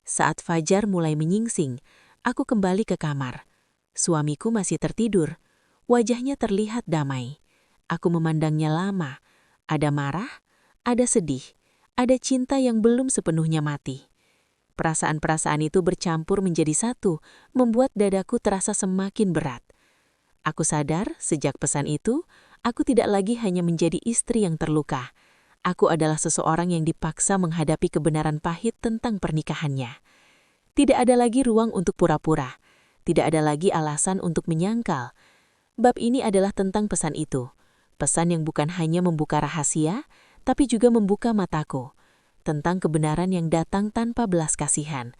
Saat fajar mulai menyingsing, aku kembali ke kamar. Suamiku masih tertidur, wajahnya terlihat damai. Aku memandangnya lama, ada marah, ada sedih, ada cinta yang belum sepenuhnya mati. Perasaan-perasaan itu bercampur menjadi satu, membuat dadaku terasa semakin berat. Aku sadar sejak pesan itu, Aku tidak lagi hanya menjadi istri yang terluka. Aku adalah seseorang yang dipaksa menghadapi kebenaran pahit tentang pernikahannya. Tidak ada lagi ruang untuk pura-pura. Tidak ada lagi alasan untuk menyangkal. Bab ini adalah tentang pesan itu. Pesan yang bukan hanya membuka rahasia, tapi juga membuka mataku. Tentang kebenaran yang datang tanpa belas kasihan.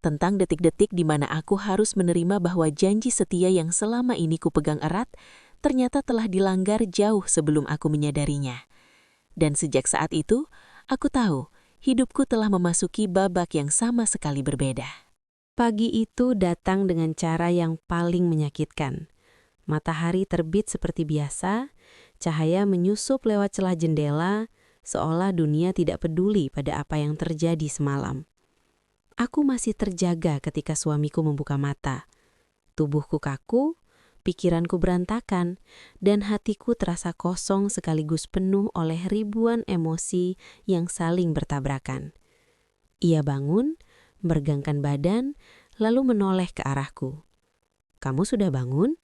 Tentang detik-detik di mana aku harus menerima bahwa janji setia yang selama ini kupegang erat, ternyata telah dilanggar jauh sebelum aku menyadarinya. Dan sejak saat itu, aku tahu hidupku telah memasuki babak yang sama sekali berbeda. Pagi itu datang dengan cara yang paling menyakitkan. Matahari terbit seperti biasa, cahaya menyusup lewat celah jendela, seolah dunia tidak peduli pada apa yang terjadi semalam. Aku masih terjaga ketika suamiku membuka mata. Tubuhku kaku, pikiranku berantakan, dan hatiku terasa kosong sekaligus penuh oleh ribuan emosi yang saling bertabrakan. Ia bangun, meregangkan badan, lalu menoleh ke arahku. "Kamu sudah bangun?"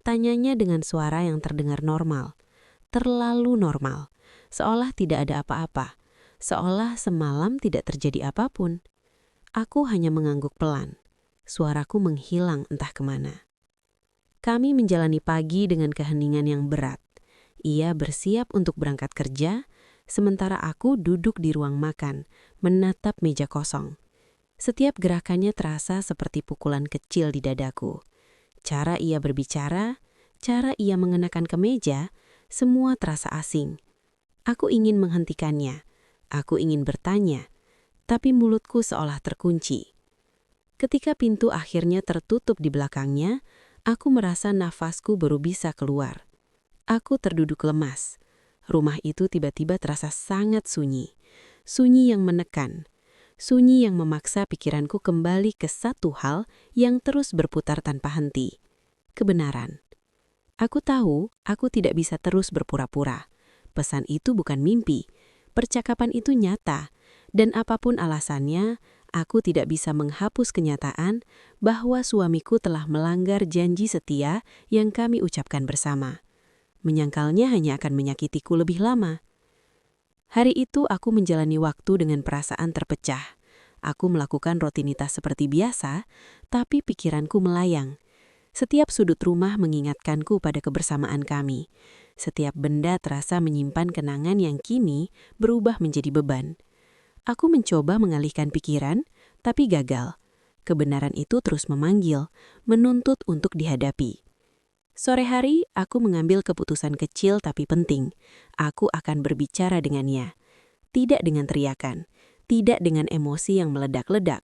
Tanyanya dengan suara yang terdengar normal. Terlalu normal, seolah tidak ada apa-apa, seolah semalam tidak terjadi apapun. Aku hanya mengangguk pelan. Suaraku menghilang entah kemana. Kami menjalani pagi dengan keheningan yang berat. Ia bersiap untuk berangkat kerja, sementara aku duduk di ruang makan, menatap meja kosong. Setiap gerakannya terasa seperti pukulan kecil di dadaku. Cara ia berbicara, cara ia mengenakan kemeja, semua terasa asing. Aku ingin menghentikannya. Aku ingin bertanya, tapi mulutku seolah terkunci. Ketika pintu akhirnya tertutup di belakangnya, aku merasa nafasku baru bisa keluar. Aku terduduk lemas. Rumah itu tiba-tiba terasa sangat sunyi. Sunyi yang menekan. Sunyi yang memaksa pikiranku kembali ke satu hal yang terus berputar tanpa henti. Kebenaran. Aku tahu aku tidak bisa terus berpura-pura. Pesan itu bukan mimpi. Percakapan itu nyata. Dan apapun alasannya, aku tidak bisa menghapus kenyataan bahwa suamiku telah melanggar janji setia yang kami ucapkan bersama. Menyangkalnya hanya akan menyakitiku lebih lama. Hari itu aku menjalani waktu dengan perasaan terpecah. Aku melakukan rutinitas seperti biasa, tapi pikiranku melayang. Setiap sudut rumah mengingatkanku pada kebersamaan kami. Setiap benda terasa menyimpan kenangan yang kini berubah menjadi beban. Aku mencoba mengalihkan pikiran, tapi gagal. Kebenaran itu terus memanggil, menuntut untuk dihadapi. Sore hari, aku mengambil keputusan kecil tapi penting. Aku akan berbicara dengannya. Tidak dengan teriakan, tidak dengan emosi yang meledak-ledak.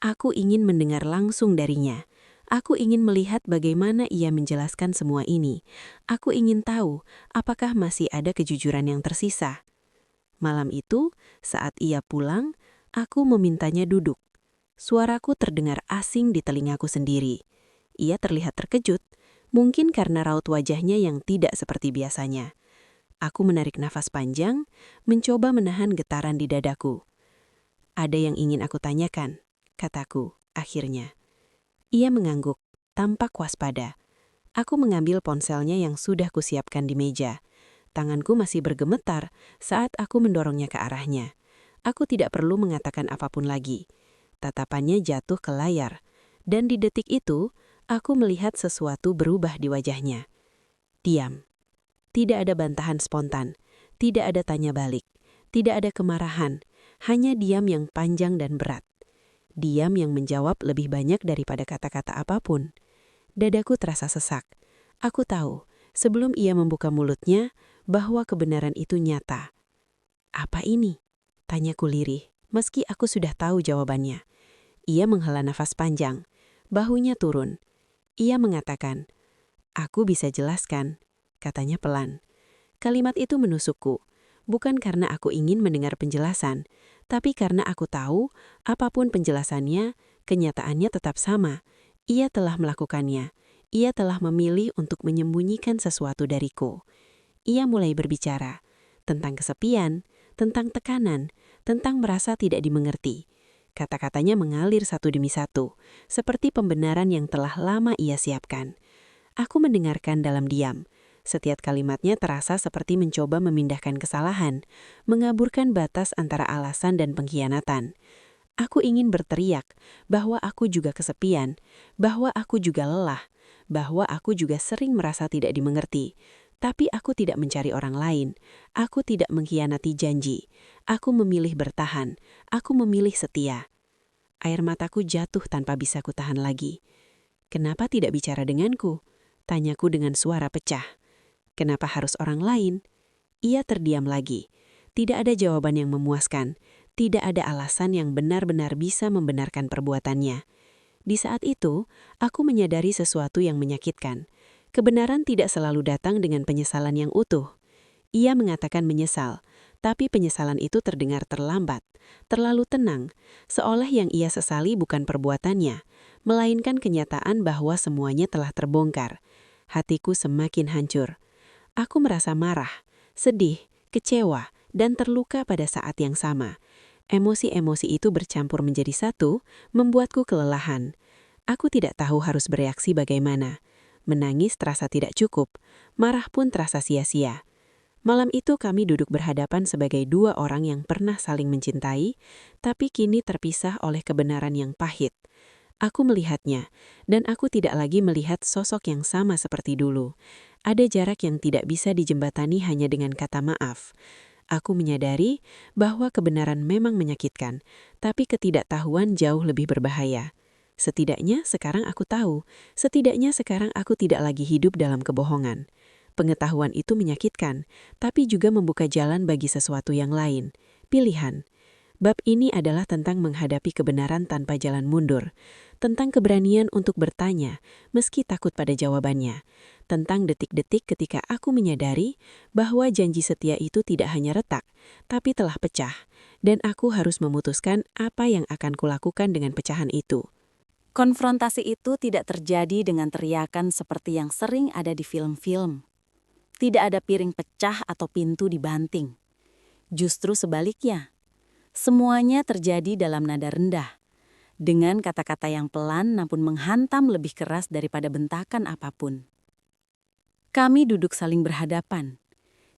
Aku ingin mendengar langsung darinya. Aku ingin melihat bagaimana ia menjelaskan semua ini. Aku ingin tahu apakah masih ada kejujuran yang tersisa. Malam itu, saat ia pulang, aku memintanya duduk. Suaraku terdengar asing di telingaku sendiri. Ia terlihat terkejut, mungkin karena raut wajahnya yang tidak seperti biasanya. Aku menarik nafas panjang, mencoba menahan getaran di dadaku. "Ada yang ingin aku tanyakan," kataku, akhirnya. Ia mengangguk, tampak waspada. Aku mengambil ponselnya yang sudah kusiapkan di meja. Tanganku masih bergemetar saat aku mendorongnya ke arahnya. Aku tidak perlu mengatakan apapun lagi. Tatapannya jatuh ke layar, dan di detik itu, aku melihat sesuatu berubah di wajahnya. Diam. Tidak ada bantahan spontan, tidak ada tanya balik, tidak ada kemarahan, hanya diam yang panjang dan berat. Diam yang menjawab lebih banyak daripada kata-kata apapun. Dadaku terasa sesak. Aku tahu, sebelum ia membuka mulutnya, bahwa kebenaran itu nyata. "Apa ini?" tanyaku lirih, meski aku sudah tahu jawabannya. Ia menghela nafas panjang, bahunya turun. Ia mengatakan, "Aku bisa jelaskan," katanya pelan. Kalimat itu menusukku, bukan karena aku ingin mendengar penjelasan, tapi karena aku tahu, apapun penjelasannya, kenyataannya tetap sama. Ia telah melakukannya. Ia telah memilih untuk menyembunyikan sesuatu dariku. Ia mulai berbicara tentang kesepian, tentang tekanan, tentang merasa tidak dimengerti. Kata-katanya mengalir satu demi satu, seperti pembenaran yang telah lama ia siapkan. Aku mendengarkan dalam diam, Setiap kalimatnya terasa seperti mencoba memindahkan kesalahan, mengaburkan batas antara alasan dan pengkhianatan. Aku ingin berteriak bahwa aku juga kesepian, bahwa aku juga lelah, bahwa aku juga sering merasa tidak dimengerti. Tapi aku tidak mencari orang lain. Aku tidak mengkhianati janji. Aku memilih bertahan. Aku memilih setia. Air mataku jatuh tanpa bisa kutahan lagi. Kenapa tidak bicara denganku? Tanyaku dengan suara pecah. Kenapa harus orang lain? Ia terdiam lagi. Tidak ada jawaban yang memuaskan. Tidak ada alasan yang benar-benar bisa membenarkan perbuatannya. Di saat itu, aku menyadari sesuatu yang menyakitkan. Kebenaran tidak selalu datang dengan penyesalan yang utuh. Ia mengatakan menyesal, tapi penyesalan itu terdengar terlambat, terlalu tenang, seolah yang ia sesali bukan perbuatannya, melainkan kenyataan bahwa semuanya telah terbongkar. Hatiku semakin hancur. Aku merasa marah, sedih, kecewa, dan terluka pada saat yang sama. Emosi-emosi itu bercampur menjadi satu, membuatku kelelahan. Aku tidak tahu harus bereaksi bagaimana. Menangis terasa tidak cukup, marah pun terasa sia-sia. Malam itu kami duduk berhadapan sebagai dua orang yang pernah saling mencintai, tapi kini terpisah oleh kebenaran yang pahit. Aku melihatnya, dan aku tidak lagi melihat sosok yang sama seperti dulu. Ada jarak yang tidak bisa dijembatani hanya dengan kata maaf. Aku menyadari bahwa kebenaran memang menyakitkan, tapi ketidaktahuan jauh lebih berbahaya. Setidaknya sekarang aku tahu, setidaknya sekarang aku tidak lagi hidup dalam kebohongan. Pengetahuan itu menyakitkan, tapi juga membuka jalan bagi sesuatu yang lain. Pilihan. Bab ini adalah tentang menghadapi kebenaran tanpa jalan mundur, tentang keberanian untuk bertanya, meski takut pada jawabannya, tentang detik-detik ketika aku menyadari bahwa janji setia itu tidak hanya retak, tapi telah pecah, dan aku harus memutuskan apa yang akan kulakukan dengan pecahan itu. Konfrontasi itu tidak terjadi dengan teriakan seperti yang sering ada di film-film. Tidak ada piring pecah atau pintu dibanting. Justru sebaliknya, semuanya terjadi dalam nada rendah, dengan kata-kata yang pelan namun menghantam lebih keras daripada bentakan apapun. Kami duduk saling berhadapan,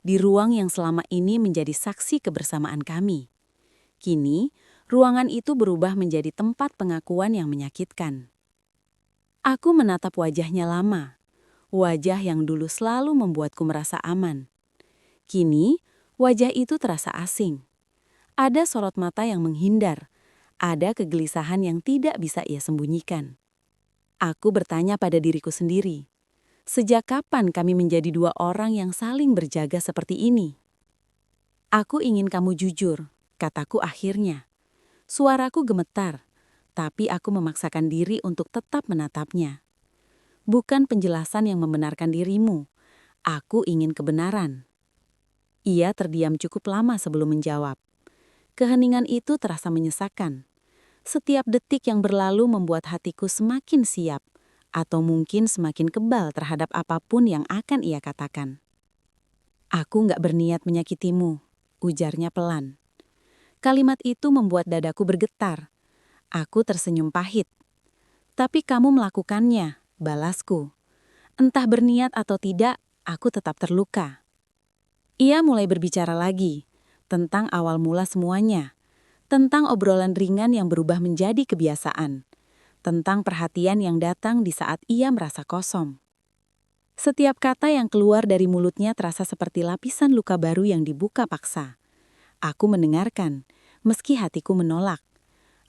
di ruang yang selama ini menjadi saksi kebersamaan kami. Kini, ruangan itu berubah menjadi tempat pengakuan yang menyakitkan. Aku menatap wajahnya lama, wajah yang dulu selalu membuatku merasa aman. Kini, wajah itu terasa asing. Ada sorot mata yang menghindar, ada kegelisahan yang tidak bisa ia sembunyikan. Aku bertanya pada diriku sendiri, sejak kapan kami menjadi dua orang yang saling berjaga seperti ini? Aku ingin kamu jujur, kataku akhirnya. Suaraku gemetar, tapi aku memaksakan diri untuk tetap menatapnya. Bukan penjelasan yang membenarkan dirimu, aku ingin kebenaran. Ia terdiam cukup lama sebelum menjawab. Keheningan itu terasa menyesakan. Setiap detik yang berlalu membuat hatiku semakin siap, atau mungkin semakin kebal terhadap apapun yang akan ia katakan. Aku nggak berniat menyakitimu, ujarnya pelan. Kalimat itu membuat dadaku bergetar. Aku tersenyum pahit. Tapi kamu melakukannya, balasku. Entah berniat atau tidak, aku tetap terluka. Ia mulai berbicara lagi, tentang awal mula semuanya. Tentang obrolan ringan yang berubah menjadi kebiasaan. Tentang perhatian yang datang di saat ia merasa kosong. Setiap kata yang keluar dari mulutnya terasa seperti lapisan luka baru yang dibuka paksa. Aku mendengarkan, meski hatiku menolak.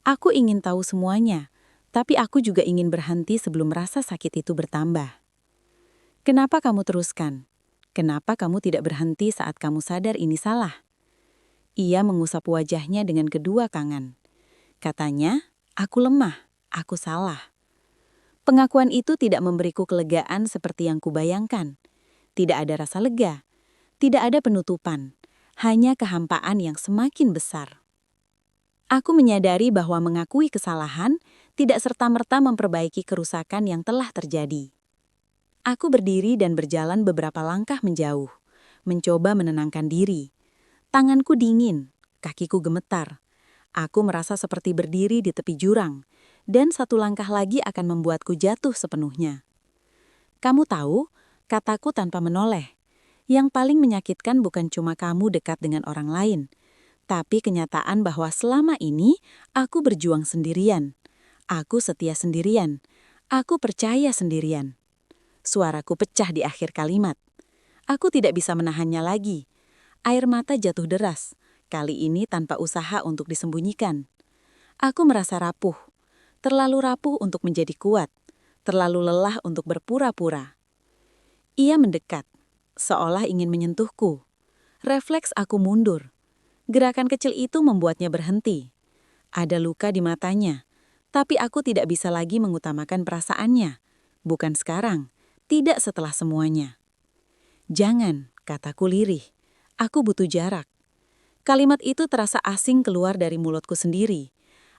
Aku ingin tahu semuanya, tapi aku juga ingin berhenti sebelum rasa sakit itu bertambah. Kenapa kamu teruskan? Kenapa kamu tidak berhenti saat kamu sadar ini salah? Ia mengusap wajahnya dengan kedua tangan. Katanya, aku lemah, aku salah. Pengakuan itu tidak memberiku kelegaan seperti yang kubayangkan. Tidak ada rasa lega, tidak ada penutupan. Hanya kehampaan yang semakin besar. Aku menyadari bahwa mengakui kesalahan tidak serta-merta memperbaiki kerusakan yang telah terjadi. Aku berdiri dan berjalan beberapa langkah menjauh, mencoba menenangkan diri. Tanganku dingin, kakiku gemetar. Aku merasa seperti berdiri di tepi jurang, dan satu langkah lagi akan membuatku jatuh sepenuhnya. Kamu tahu, Kataku tanpa menoleh. Yang paling menyakitkan bukan cuma kamu dekat dengan orang lain, tapi kenyataan bahwa selama ini aku berjuang sendirian. Aku setia sendirian. Aku percaya sendirian. Suaraku pecah di akhir kalimat. Aku tidak bisa menahannya lagi. Air mata jatuh deras, kali ini tanpa usaha untuk disembunyikan. Aku merasa rapuh. Terlalu rapuh untuk menjadi kuat. Terlalu lelah untuk berpura-pura. Ia mendekat, seolah ingin menyentuhku. Refleks aku mundur. Gerakan kecil itu membuatnya berhenti. Ada luka di matanya, tapi aku tidak bisa lagi mengutamakan perasaannya. Bukan sekarang, tidak setelah semuanya. Jangan, kataku lirih. Aku butuh jarak. Kalimat itu terasa asing keluar dari mulutku sendiri.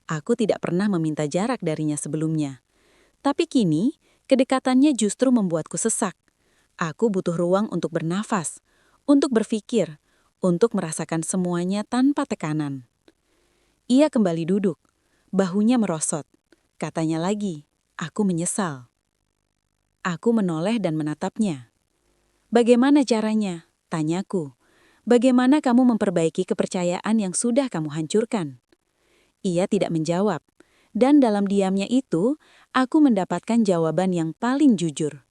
Aku tidak pernah meminta jarak darinya sebelumnya. Tapi kini, kedekatannya justru membuatku sesak. Aku butuh ruang untuk bernafas, untuk berpikir, untuk merasakan semuanya tanpa tekanan. Ia kembali duduk, bahunya merosot. Katanya lagi, aku menyesal. Aku menoleh dan menatapnya. Bagaimana caranya? Tanyaku. Bagaimana kamu memperbaiki kepercayaan yang sudah kamu hancurkan? Ia tidak menjawab, dan dalam diamnya itu, aku mendapatkan jawaban yang paling jujur.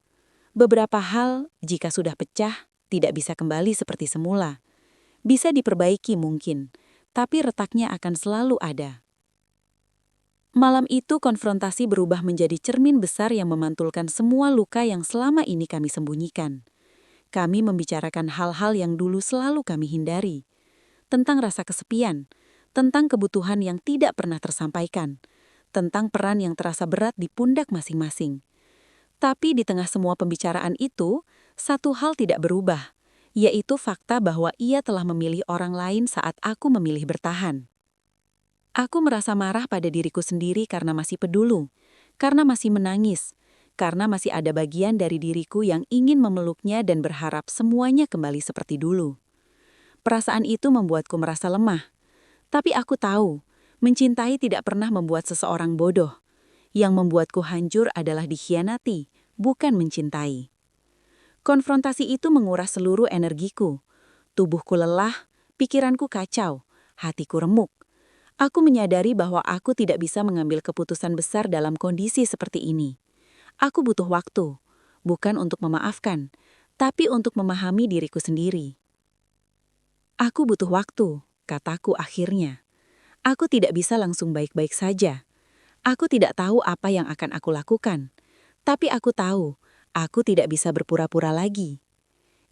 Beberapa hal, jika sudah pecah, tidak bisa kembali seperti semula. Bisa diperbaiki mungkin, tapi retaknya akan selalu ada. Malam itu konfrontasi berubah menjadi cermin besar yang memantulkan semua luka yang selama ini kami sembunyikan. Kami membicarakan hal-hal yang dulu selalu kami hindari. Tentang rasa kesepian, tentang kebutuhan yang tidak pernah tersampaikan, tentang peran yang terasa berat di pundak masing-masing. Tapi di tengah semua pembicaraan itu, satu hal tidak berubah, yaitu fakta bahwa ia telah memilih orang lain saat aku memilih bertahan. Aku merasa marah pada diriku sendiri karena masih peduli, karena masih menangis, karena masih ada bagian dari diriku yang ingin memeluknya dan berharap semuanya kembali seperti dulu. Perasaan itu membuatku merasa lemah, tapi aku tahu, mencintai tidak pernah membuat seseorang bodoh. Yang membuatku hancur adalah dikhianati, bukan mencintai. Konfrontasi itu menguras seluruh energiku. Tubuhku lelah, pikiranku kacau, hatiku remuk. Aku menyadari bahwa aku tidak bisa mengambil keputusan besar dalam kondisi seperti ini. Aku butuh waktu, bukan untuk memaafkan, tapi untuk memahami diriku sendiri. Aku butuh waktu, kataku akhirnya. Aku tidak bisa langsung baik-baik saja. Aku tidak tahu apa yang akan aku lakukan. Tapi aku tahu, aku tidak bisa berpura-pura lagi.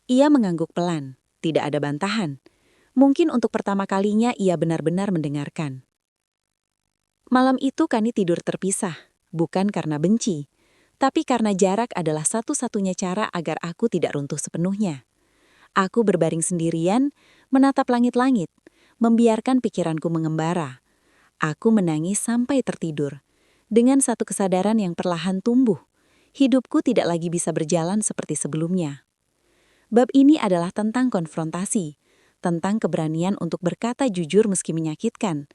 Ia mengangguk pelan, tidak ada bantahan. Mungkin untuk pertama kalinya ia benar-benar mendengarkan. Malam itu kami tidur terpisah, bukan karena benci, tapi karena jarak adalah satu-satunya cara agar aku tidak runtuh sepenuhnya. Aku berbaring sendirian, menatap langit-langit, membiarkan pikiranku mengembara. Aku menangis sampai tertidur, dengan satu kesadaran yang perlahan tumbuh. Hidupku tidak lagi bisa berjalan seperti sebelumnya. Bab ini adalah tentang konfrontasi, tentang keberanian untuk berkata jujur meski menyakitkan,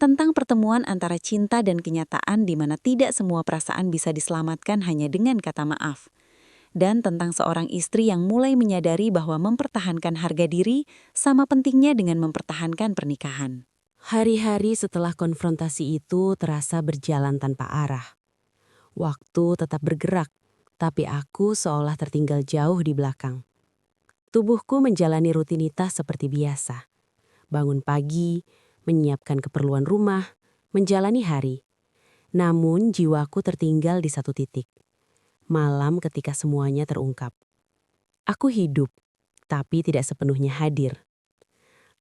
tentang pertemuan antara cinta dan kenyataan di mana tidak semua perasaan bisa diselamatkan hanya dengan kata maaf, dan tentang seorang istri yang mulai menyadari bahwa mempertahankan harga diri sama pentingnya dengan mempertahankan pernikahan. Hari-hari setelah konfrontasi itu terasa berjalan tanpa arah. Waktu tetap bergerak, tapi aku seolah tertinggal jauh di belakang. Tubuhku menjalani rutinitas seperti biasa. Bangun pagi, menyiapkan keperluan rumah, menjalani hari. Namun jiwaku tertinggal di satu titik. Malam ketika semuanya terungkap. Aku hidup, tapi tidak sepenuhnya hadir.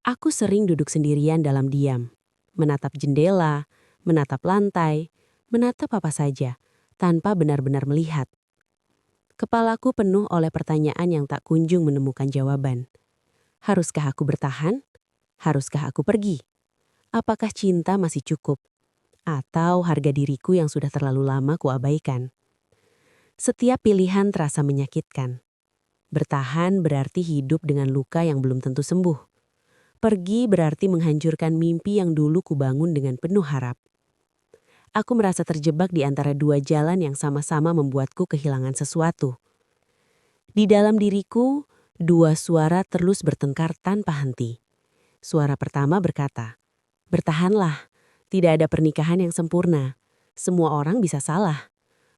Aku sering duduk sendirian dalam diam, menatap jendela, menatap lantai, menatap apa saja, tanpa benar-benar melihat. Kepalaku penuh oleh pertanyaan yang tak kunjung menemukan jawaban. Haruskah aku bertahan? Haruskah aku pergi? Apakah cinta masih cukup? Atau harga diriku yang sudah terlalu lama kuabaikan? Setiap pilihan terasa menyakitkan. Bertahan berarti hidup dengan luka yang belum tentu sembuh. Pergi berarti menghancurkan mimpi yang dulu kubangun dengan penuh harap. Aku merasa terjebak di antara dua jalan yang sama-sama membuatku kehilangan sesuatu. Di dalam diriku, dua suara terus bertengkar tanpa henti. Suara pertama berkata, "Bertahanlah, tidak ada pernikahan yang sempurna. Semua orang bisa salah.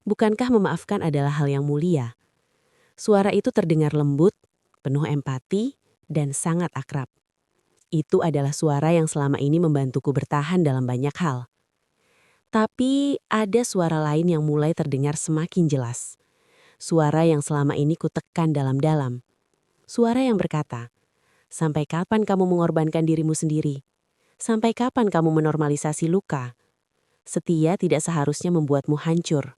Bukankah memaafkan adalah hal yang mulia?" Suara itu terdengar lembut, penuh empati, dan sangat akrab. Itu adalah suara yang selama ini membantuku bertahan dalam banyak hal. Tapi ada suara lain yang mulai terdengar semakin jelas. Suara yang selama ini kutekan dalam-dalam. Suara yang berkata, "Sampai kapan kamu mengorbankan dirimu sendiri? Sampai kapan kamu menormalisasi luka? Setia tidak seharusnya membuatmu hancur."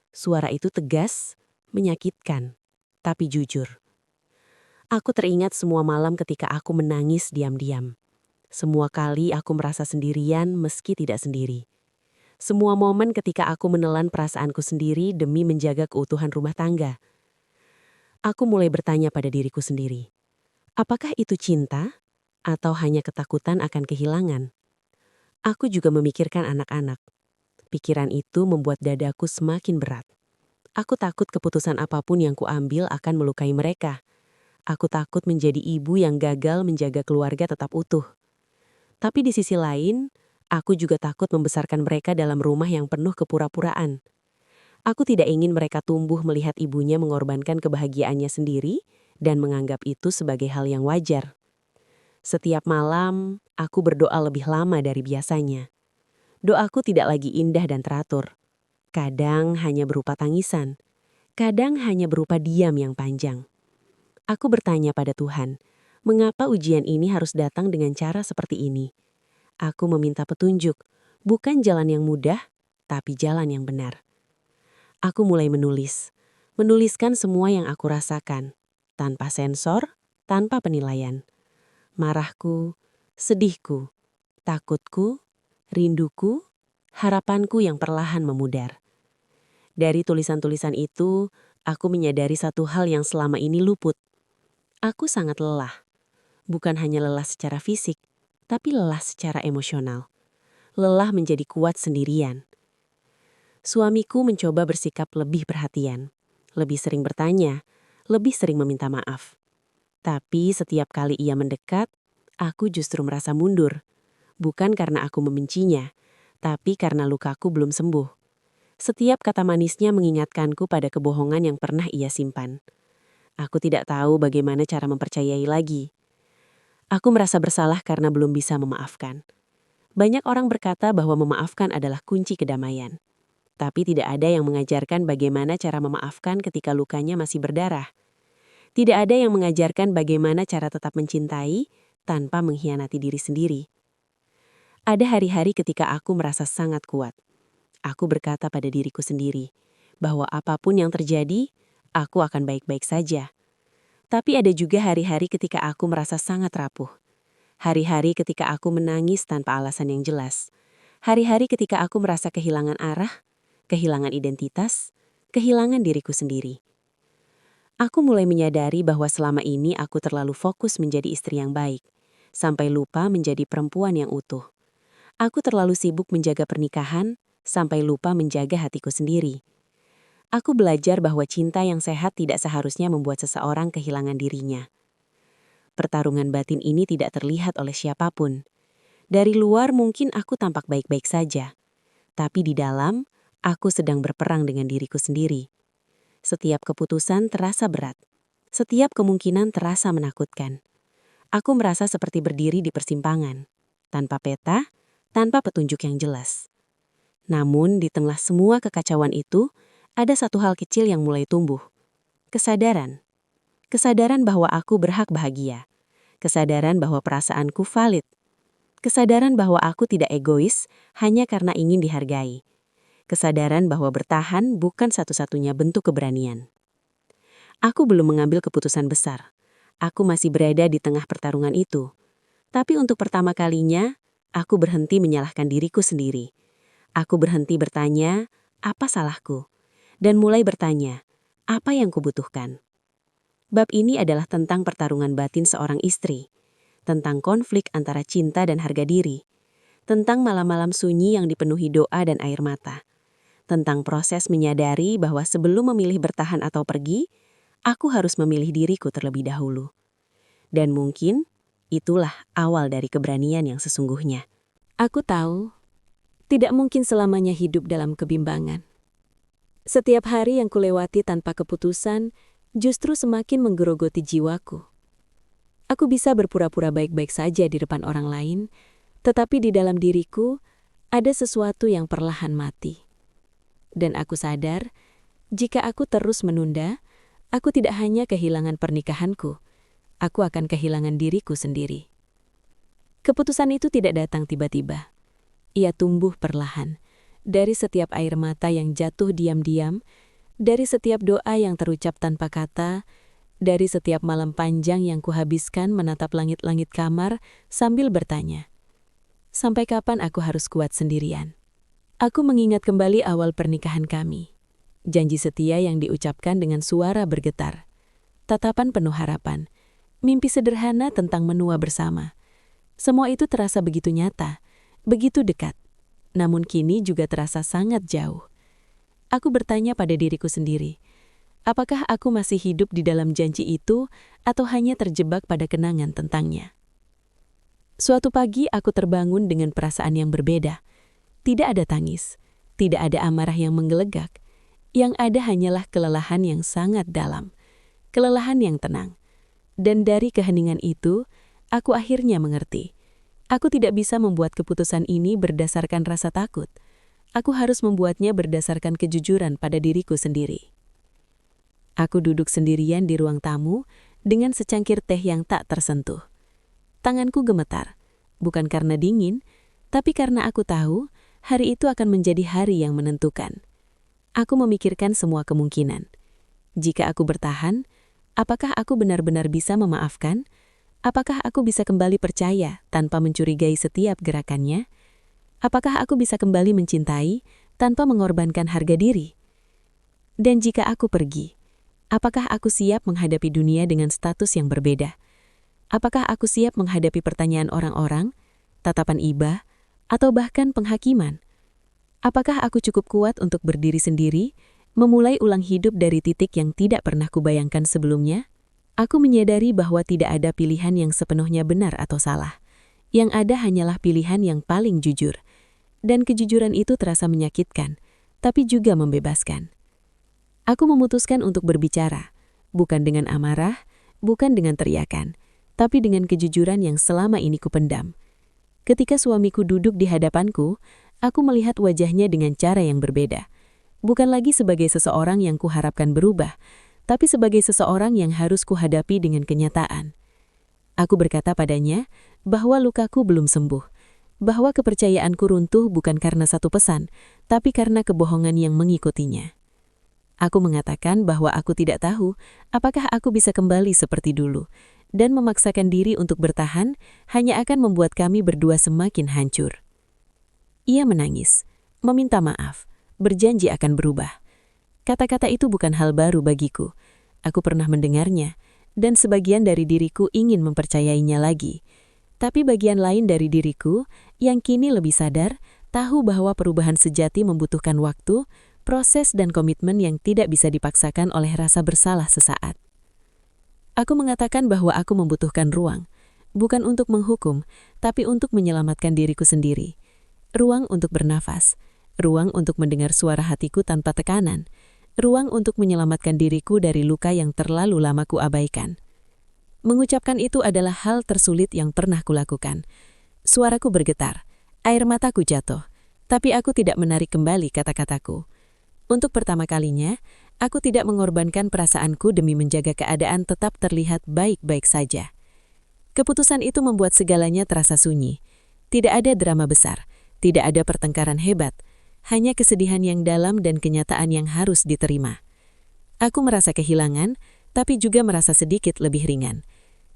Suara itu tegas, menyakitkan, tapi jujur. Aku teringat semua malam ketika aku menangis diam-diam. Semua kali aku merasa sendirian meski tidak sendiri. Semua momen ketika aku menelan perasaanku sendiri demi menjaga keutuhan rumah tangga. Aku mulai bertanya pada diriku sendiri, apakah itu cinta atau hanya ketakutan akan kehilangan? Aku juga memikirkan anak-anak. Pikiran itu membuat dadaku semakin berat. Aku takut keputusan apapun yang kuambil akan melukai mereka. Aku takut menjadi ibu yang gagal menjaga keluarga tetap utuh. Tapi di sisi lain, aku juga takut membesarkan mereka dalam rumah yang penuh kepura-puraan. Aku tidak ingin mereka tumbuh melihat ibunya mengorbankan kebahagiaannya sendiri dan menganggap itu sebagai hal yang wajar. Setiap malam, aku berdoa lebih lama dari biasanya. Doaku tidak lagi indah dan teratur. Kadang hanya berupa tangisan. Kadang hanya berupa diam yang panjang. Aku bertanya pada Tuhan, mengapa ujian ini harus datang dengan cara seperti ini? Aku meminta petunjuk, bukan jalan yang mudah, tapi jalan yang benar. Aku mulai menuliskan semua yang aku rasakan, tanpa sensor, tanpa penilaian. Marahku, sedihku, takutku, rinduku, harapanku yang perlahan memudar. Dari tulisan-tulisan itu, aku menyadari satu hal yang selama ini luput. Aku sangat lelah. Bukan hanya lelah secara fisik, tapi lelah secara emosional. Lelah menjadi kuat sendirian. Suamiku mencoba bersikap lebih perhatian, lebih sering bertanya, lebih sering meminta maaf. Tapi setiap kali ia mendekat, aku justru merasa mundur. Bukan karena aku membencinya, tapi karena lukaku belum sembuh. Setiap kata manisnya mengingatkanku pada kebohongan yang pernah ia simpan. Aku tidak tahu bagaimana cara mempercayai lagi. Aku merasa bersalah karena belum bisa memaafkan. Banyak orang berkata bahwa memaafkan adalah kunci kedamaian. Tapi tidak ada yang mengajarkan bagaimana cara memaafkan ketika lukanya masih berdarah. Tidak ada yang mengajarkan bagaimana cara tetap mencintai tanpa mengkhianati diri sendiri. Ada hari-hari ketika aku merasa sangat kuat. Aku berkata pada diriku sendiri bahwa apapun yang terjadi, aku akan baik-baik saja. Tapi ada juga hari-hari ketika aku merasa sangat rapuh. Hari-hari ketika aku menangis tanpa alasan yang jelas. Hari-hari ketika aku merasa kehilangan arah, kehilangan identitas, kehilangan diriku sendiri. Aku mulai menyadari bahwa selama ini aku terlalu fokus menjadi istri yang baik, sampai lupa menjadi perempuan yang utuh. Aku terlalu sibuk menjaga pernikahan, sampai lupa menjaga hatiku sendiri. Aku belajar bahwa cinta yang sehat tidak seharusnya membuat seseorang kehilangan dirinya. Pertarungan batin ini tidak terlihat oleh siapapun. Dari luar mungkin aku tampak baik-baik saja. Tapi di dalam, aku sedang berperang dengan diriku sendiri. Setiap keputusan terasa berat. Setiap kemungkinan terasa menakutkan. Aku merasa seperti berdiri di persimpangan. Tanpa peta, tanpa petunjuk yang jelas. Namun di tengah semua kekacauan itu, ada satu hal kecil yang mulai tumbuh. Kesadaran. Kesadaran bahwa aku berhak bahagia. Kesadaran bahwa perasaanku valid. Kesadaran bahwa aku tidak egois hanya karena ingin dihargai. Kesadaran bahwa bertahan bukan satu-satunya bentuk keberanian. Aku belum mengambil keputusan besar. Aku masih berada di tengah pertarungan itu. Tapi untuk pertama kalinya, aku berhenti menyalahkan diriku sendiri. Aku berhenti bertanya, apa salahku? Dan mulai bertanya, apa yang kubutuhkan? Bab ini adalah tentang pertarungan batin seorang istri, tentang konflik antara cinta dan harga diri, tentang malam-malam sunyi yang dipenuhi doa dan air mata, tentang proses menyadari bahwa sebelum memilih bertahan atau pergi, Aku harus memilih diriku terlebih dahulu. Dan mungkin itulah awal dari keberanian yang sesungguhnya. Aku tahu, tidak mungkin selamanya hidup dalam kebimbangan. Setiap hari yang kulewati tanpa keputusan justru semakin menggerogoti jiwaku. Aku bisa berpura-pura baik-baik saja di depan orang lain, tetapi di dalam diriku ada sesuatu yang perlahan mati. Dan aku sadar, jika aku terus menunda, aku tidak hanya kehilangan pernikahanku, aku akan kehilangan diriku sendiri. Keputusan itu tidak datang tiba-tiba. Ia tumbuh perlahan, dari setiap air mata yang jatuh diam-diam, dari setiap doa yang terucap tanpa kata, dari setiap malam panjang yang kuhabiskan menatap langit-langit kamar sambil bertanya, sampai kapan aku harus kuat sendirian? Aku mengingat kembali awal pernikahan kami. Janji setia yang diucapkan dengan suara bergetar. Tatapan penuh harapan. Mimpi sederhana tentang menua bersama. Semua itu terasa begitu nyata, begitu dekat. Namun kini juga terasa sangat jauh. Aku bertanya pada diriku sendiri, apakah aku masih hidup di dalam janji itu atau hanya terjebak pada kenangan tentangnya? Suatu pagi aku terbangun dengan perasaan yang berbeda. Tidak ada tangis, tidak ada amarah yang menggelegak. Yang ada hanyalah kelelahan yang sangat dalam, kelelahan yang tenang. Dan dari keheningan itu, aku akhirnya mengerti. Aku tidak bisa membuat keputusan ini berdasarkan rasa takut. Aku harus membuatnya berdasarkan kejujuran pada diriku sendiri. Aku duduk sendirian di ruang tamu dengan secangkir teh yang tak tersentuh. Tanganku gemetar, bukan karena dingin, tapi karena aku tahu hari itu akan menjadi hari yang menentukan. Aku memikirkan semua kemungkinan. Jika aku bertahan, apakah aku benar-benar bisa memaafkan? Apakah aku bisa kembali percaya tanpa mencurigai setiap gerakannya? Apakah aku bisa kembali mencintai tanpa mengorbankan harga diri? Dan jika aku pergi, apakah aku siap menghadapi dunia dengan status yang berbeda? Apakah aku siap menghadapi pertanyaan orang-orang, tatapan iba, atau bahkan penghakiman? Apakah aku cukup kuat untuk berdiri sendiri, memulai ulang hidup dari titik yang tidak pernah kubayangkan sebelumnya? Aku menyadari bahwa tidak ada pilihan yang sepenuhnya benar atau salah. Yang ada hanyalah pilihan yang paling jujur. Dan kejujuran itu terasa menyakitkan, tapi juga membebaskan. Aku memutuskan untuk berbicara, bukan dengan amarah, bukan dengan teriakan, tapi dengan kejujuran yang selama ini kupendam. Ketika suamiku duduk di hadapanku, aku melihat wajahnya dengan cara yang berbeda. Bukan lagi sebagai seseorang yang kuharapkan berubah, tapi sebagai seseorang yang harus kuhadapi dengan kenyataan. Aku berkata padanya bahwa lukaku belum sembuh, bahwa kepercayaanku runtuh bukan karena satu pesan, tapi karena kebohongan yang mengikutinya. Aku mengatakan bahwa aku tidak tahu apakah aku bisa kembali seperti dulu, dan memaksakan diri untuk bertahan hanya akan membuat kami berdua semakin hancur. Ia menangis, meminta maaf, berjanji akan berubah. Kata-kata itu bukan hal baru bagiku. Aku pernah mendengarnya, dan sebagian dari diriku ingin mempercayainya lagi. Tapi bagian lain dari diriku, yang kini lebih sadar, tahu bahwa perubahan sejati membutuhkan waktu, proses dan komitmen yang tidak bisa dipaksakan oleh rasa bersalah sesaat. Aku mengatakan bahwa aku membutuhkan ruang, bukan untuk menghukum, tapi untuk menyelamatkan diriku sendiri. Ruang untuk bernafas, ruang untuk mendengar suara hatiku tanpa tekanan, ruang untuk menyelamatkan diriku dari luka yang terlalu lama kuabaikan. Mengucapkan itu adalah hal tersulit yang pernah kulakukan. Suaraku bergetar, air mataku jatuh, tapi aku tidak menarik kembali kata-kataku. Untuk pertama kalinya, aku tidak mengorbankan perasaanku demi menjaga keadaan tetap terlihat baik-baik saja. Keputusan itu membuat segalanya terasa sunyi. Tidak ada drama besar. Tidak ada pertengkaran hebat, hanya kesedihan yang dalam dan kenyataan yang harus diterima. Aku merasa kehilangan, tapi juga merasa sedikit lebih ringan.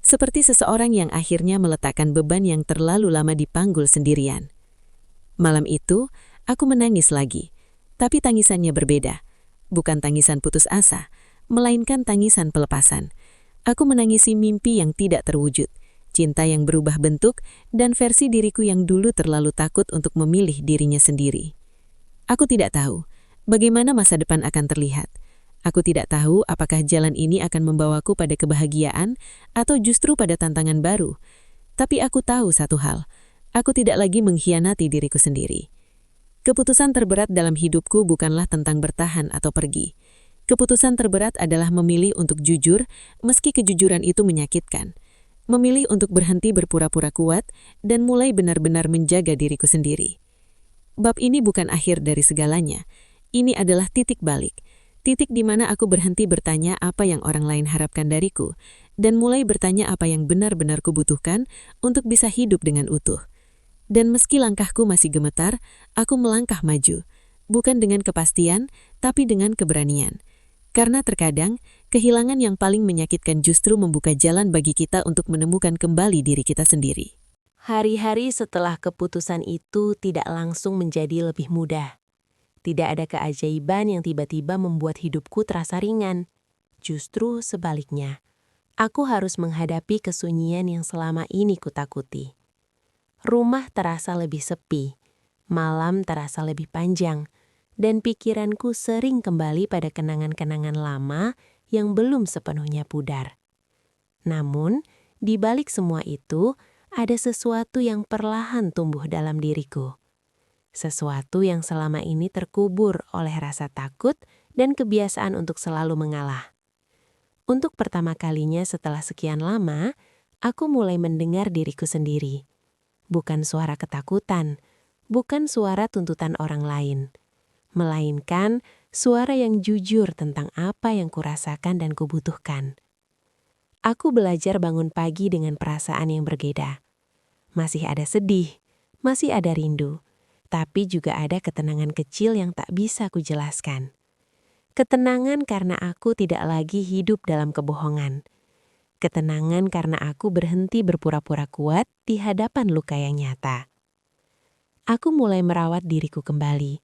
Seperti seseorang yang akhirnya meletakkan beban yang terlalu lama dipanggul sendirian. Malam itu, aku menangis lagi, tapi tangisannya berbeda. Bukan tangisan putus asa, melainkan tangisan pelepasan. Aku menangisi mimpi yang tidak terwujud, cinta yang berubah bentuk, dan versi diriku yang dulu terlalu takut untuk memilih dirinya sendiri. Aku tidak tahu bagaimana masa depan akan terlihat. Aku tidak tahu apakah jalan ini akan membawaku pada kebahagiaan atau justru pada tantangan baru. Tapi aku tahu satu hal, aku tidak lagi mengkhianati diriku sendiri. Keputusan terberat dalam hidupku bukanlah tentang bertahan atau pergi. Keputusan terberat adalah memilih untuk jujur, meski kejujuran itu menyakitkan. Memilih untuk berhenti berpura-pura kuat dan mulai benar-benar menjaga diriku sendiri. Bab ini bukan akhir dari segalanya. Ini adalah titik balik. Titik di mana aku berhenti bertanya apa yang orang lain harapkan dariku, dan mulai bertanya apa yang benar-benar kubutuhkan untuk bisa hidup dengan utuh. Dan meski langkahku masih gemetar, aku melangkah maju. Bukan dengan kepastian, tapi dengan keberanian. Karena terkadang, kehilangan yang paling menyakitkan justru membuka jalan bagi kita untuk menemukan kembali diri kita sendiri. Hari-hari setelah keputusan itu tidak langsung menjadi lebih mudah. Tidak ada keajaiban yang tiba-tiba membuat hidupku terasa ringan. Justru sebaliknya, aku harus menghadapi kesunyian yang selama ini kutakuti. Rumah terasa lebih sepi, malam terasa lebih panjang, dan pikiranku sering kembali pada kenangan-kenangan lama yang belum sepenuhnya pudar. Namun, di balik semua itu, ada sesuatu yang perlahan tumbuh dalam diriku. Sesuatu yang selama ini terkubur oleh rasa takut dan kebiasaan untuk selalu mengalah. Untuk pertama kalinya setelah sekian lama, aku mulai mendengar diriku sendiri. Bukan suara ketakutan, bukan suara tuntutan orang lain, melainkan suara yang jujur tentang apa yang kurasakan dan kubutuhkan. Aku belajar bangun pagi dengan perasaan yang berbeda. Masih ada sedih, masih ada rindu, tapi juga ada ketenangan kecil yang tak bisa kujelaskan. Ketenangan karena aku tidak lagi hidup dalam kebohongan. Ketenangan karena aku berhenti berpura-pura kuat di hadapan luka yang nyata. Aku mulai merawat diriku kembali.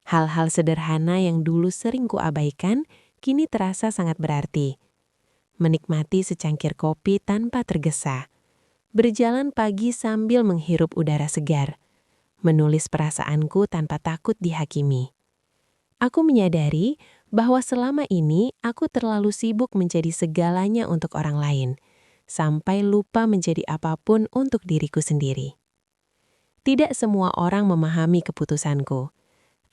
Hal-hal sederhana yang dulu sering kuabaikan, kini terasa sangat berarti. Menikmati secangkir kopi tanpa tergesa. Berjalan pagi sambil menghirup udara segar. Menulis perasaanku tanpa takut dihakimi. Aku menyadari bahwa selama ini aku terlalu sibuk menjadi segalanya untuk orang lain, sampai lupa menjadi apapun untuk diriku sendiri. Tidak semua orang memahami keputusanku.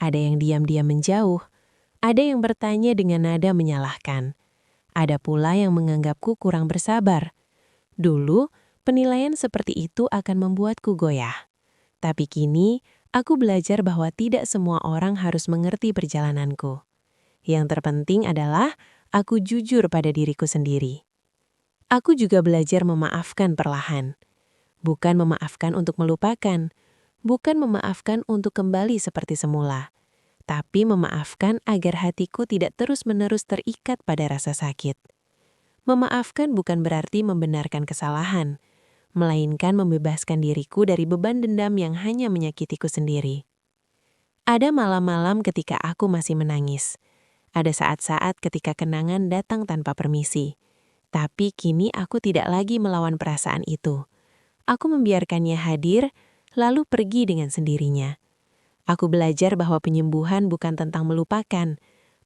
Ada yang diam-diam menjauh, ada yang bertanya dengan nada menyalahkan. Ada pula yang menganggapku kurang bersabar. Dulu, penilaian seperti itu akan membuatku goyah. Tapi kini, aku belajar bahwa tidak semua orang harus mengerti perjalananku. Yang terpenting adalah aku jujur pada diriku sendiri. Aku juga belajar memaafkan perlahan. Bukan memaafkan untuk melupakan, bukan memaafkan untuk kembali seperti semula, tapi memaafkan agar hatiku tidak terus-menerus terikat pada rasa sakit. Memaafkan bukan berarti membenarkan kesalahan, melainkan membebaskan diriku dari beban dendam yang hanya menyakitiku sendiri. Ada malam-malam ketika aku masih menangis. Ada saat-saat ketika kenangan datang tanpa permisi. Tapi kini aku tidak lagi melawan perasaan itu. Aku membiarkannya hadir, lalu pergi dengan sendirinya. Aku belajar bahwa penyembuhan bukan tentang melupakan,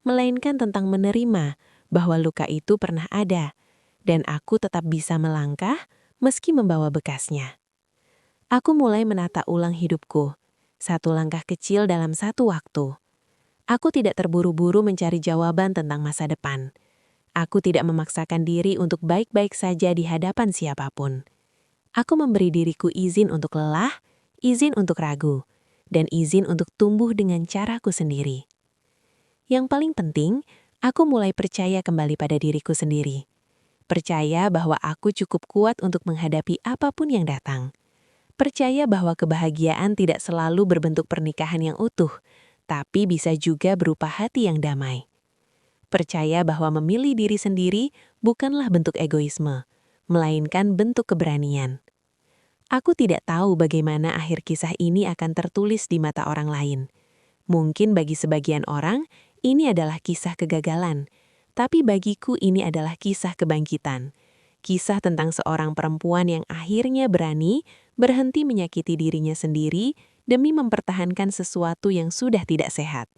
melainkan tentang menerima bahwa luka itu pernah ada, dan aku tetap bisa melangkah meski membawa bekasnya. Aku mulai menata ulang hidupku, satu langkah kecil dalam satu waktu. Aku tidak terburu-buru mencari jawaban tentang masa depan. Aku tidak memaksakan diri untuk baik-baik saja di hadapan siapapun. Aku memberi diriku izin untuk lelah, izin untuk ragu, dan izin untuk tumbuh dengan caraku sendiri. Yang paling penting, aku mulai percaya kembali pada diriku sendiri. Percaya bahwa aku cukup kuat untuk menghadapi apapun yang datang. Percaya bahwa kebahagiaan tidak selalu berbentuk pernikahan yang utuh, tapi bisa juga berupa hati yang damai. Percaya bahwa memilih diri sendiri bukanlah bentuk egoisme, melainkan bentuk keberanian. Aku tidak tahu bagaimana akhir kisah ini akan tertulis di mata orang lain. Mungkin bagi sebagian orang, ini adalah kisah kegagalan, tapi bagiku ini adalah kisah kebangkitan. Kisah tentang seorang perempuan yang akhirnya berani berhenti menyakiti dirinya sendiri demi mempertahankan sesuatu yang sudah tidak sehat.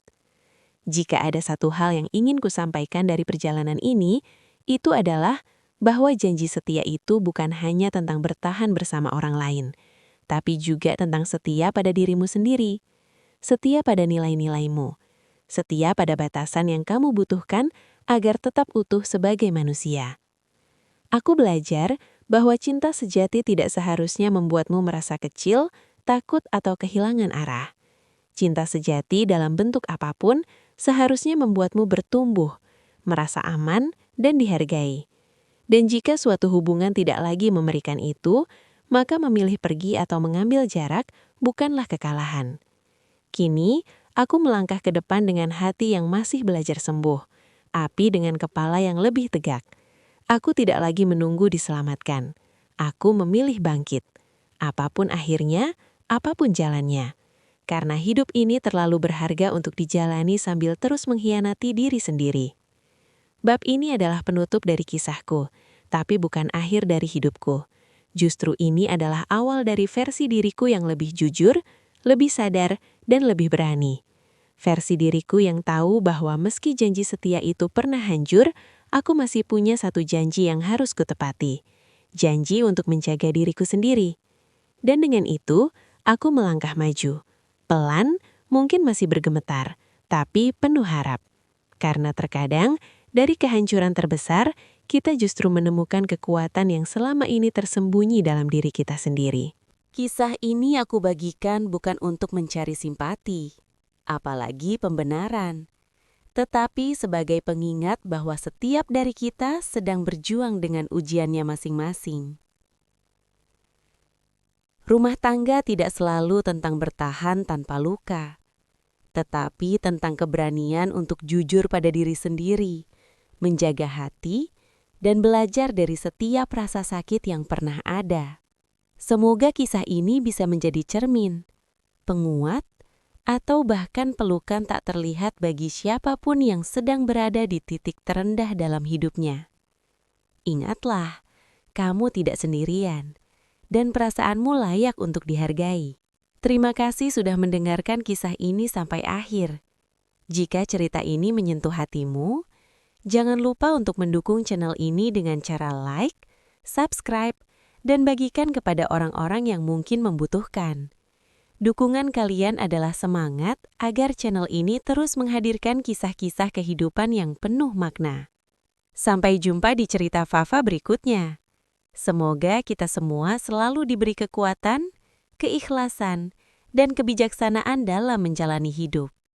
Jika ada satu hal yang ingin kusampaikan dari perjalanan ini, itu adalah bahwa janji setia itu bukan hanya tentang bertahan bersama orang lain, tapi juga tentang setia pada dirimu sendiri, setia pada nilai-nilaimu, setia pada batasan yang kamu butuhkan agar tetap utuh sebagai manusia. Aku belajar bahwa cinta sejati tidak seharusnya membuatmu merasa kecil, takut, atau kehilangan arah. Cinta sejati dalam bentuk apapun seharusnya membuatmu bertumbuh, merasa aman, dan dihargai. Dan jika suatu hubungan tidak lagi memberikan itu, maka memilih pergi atau mengambil jarak bukanlah kekalahan. Kini, aku melangkah ke depan dengan hati yang masih belajar sembuh, api dengan kepala yang lebih tegak. Aku tidak lagi menunggu diselamatkan. Aku memilih bangkit. Apapun akhirnya, apapun jalannya. Karena hidup ini terlalu berharga untuk dijalani sambil terus mengkhianati diri sendiri. Bab ini adalah penutup dari kisahku, tapi bukan akhir dari hidupku. Justru ini adalah awal dari versi diriku yang lebih jujur, lebih sadar, dan lebih berani. Versi diriku yang tahu bahwa meski janji setia itu pernah hancur, aku masih punya satu janji yang harus kutepati. Janji untuk menjaga diriku sendiri. Dan dengan itu, aku melangkah maju. Pelan, mungkin masih bergemetar, tapi penuh harap. Karena terkadang, dari kehancuran terbesar, kita justru menemukan kekuatan yang selama ini tersembunyi dalam diri kita sendiri. Kisah ini aku bagikan bukan untuk mencari simpati, apalagi pembenaran, tetapi sebagai pengingat bahwa setiap dari kita sedang berjuang dengan ujiannya masing-masing. Rumah tangga tidak selalu tentang bertahan tanpa luka, tetapi tentang keberanian untuk jujur pada diri sendiri, menjaga hati, dan belajar dari setiap rasa sakit yang pernah ada. Semoga kisah ini bisa menjadi cermin, penguat, atau bahkan pelukan tak terlihat bagi siapapun yang sedang berada di titik terendah dalam hidupnya. Ingatlah, kamu tidak sendirian, dan perasaanmu layak untuk dihargai. Terima kasih sudah mendengarkan kisah ini sampai akhir. Jika cerita ini menyentuh hatimu, jangan lupa untuk mendukung channel ini dengan cara like, subscribe, dan bagikan kepada orang-orang yang mungkin membutuhkan. Dukungan kalian adalah semangat agar channel ini terus menghadirkan kisah-kisah kehidupan yang penuh makna. Sampai jumpa di cerita Fafa berikutnya. Semoga kita semua selalu diberi kekuatan, keikhlasan, dan kebijaksanaan dalam menjalani hidup.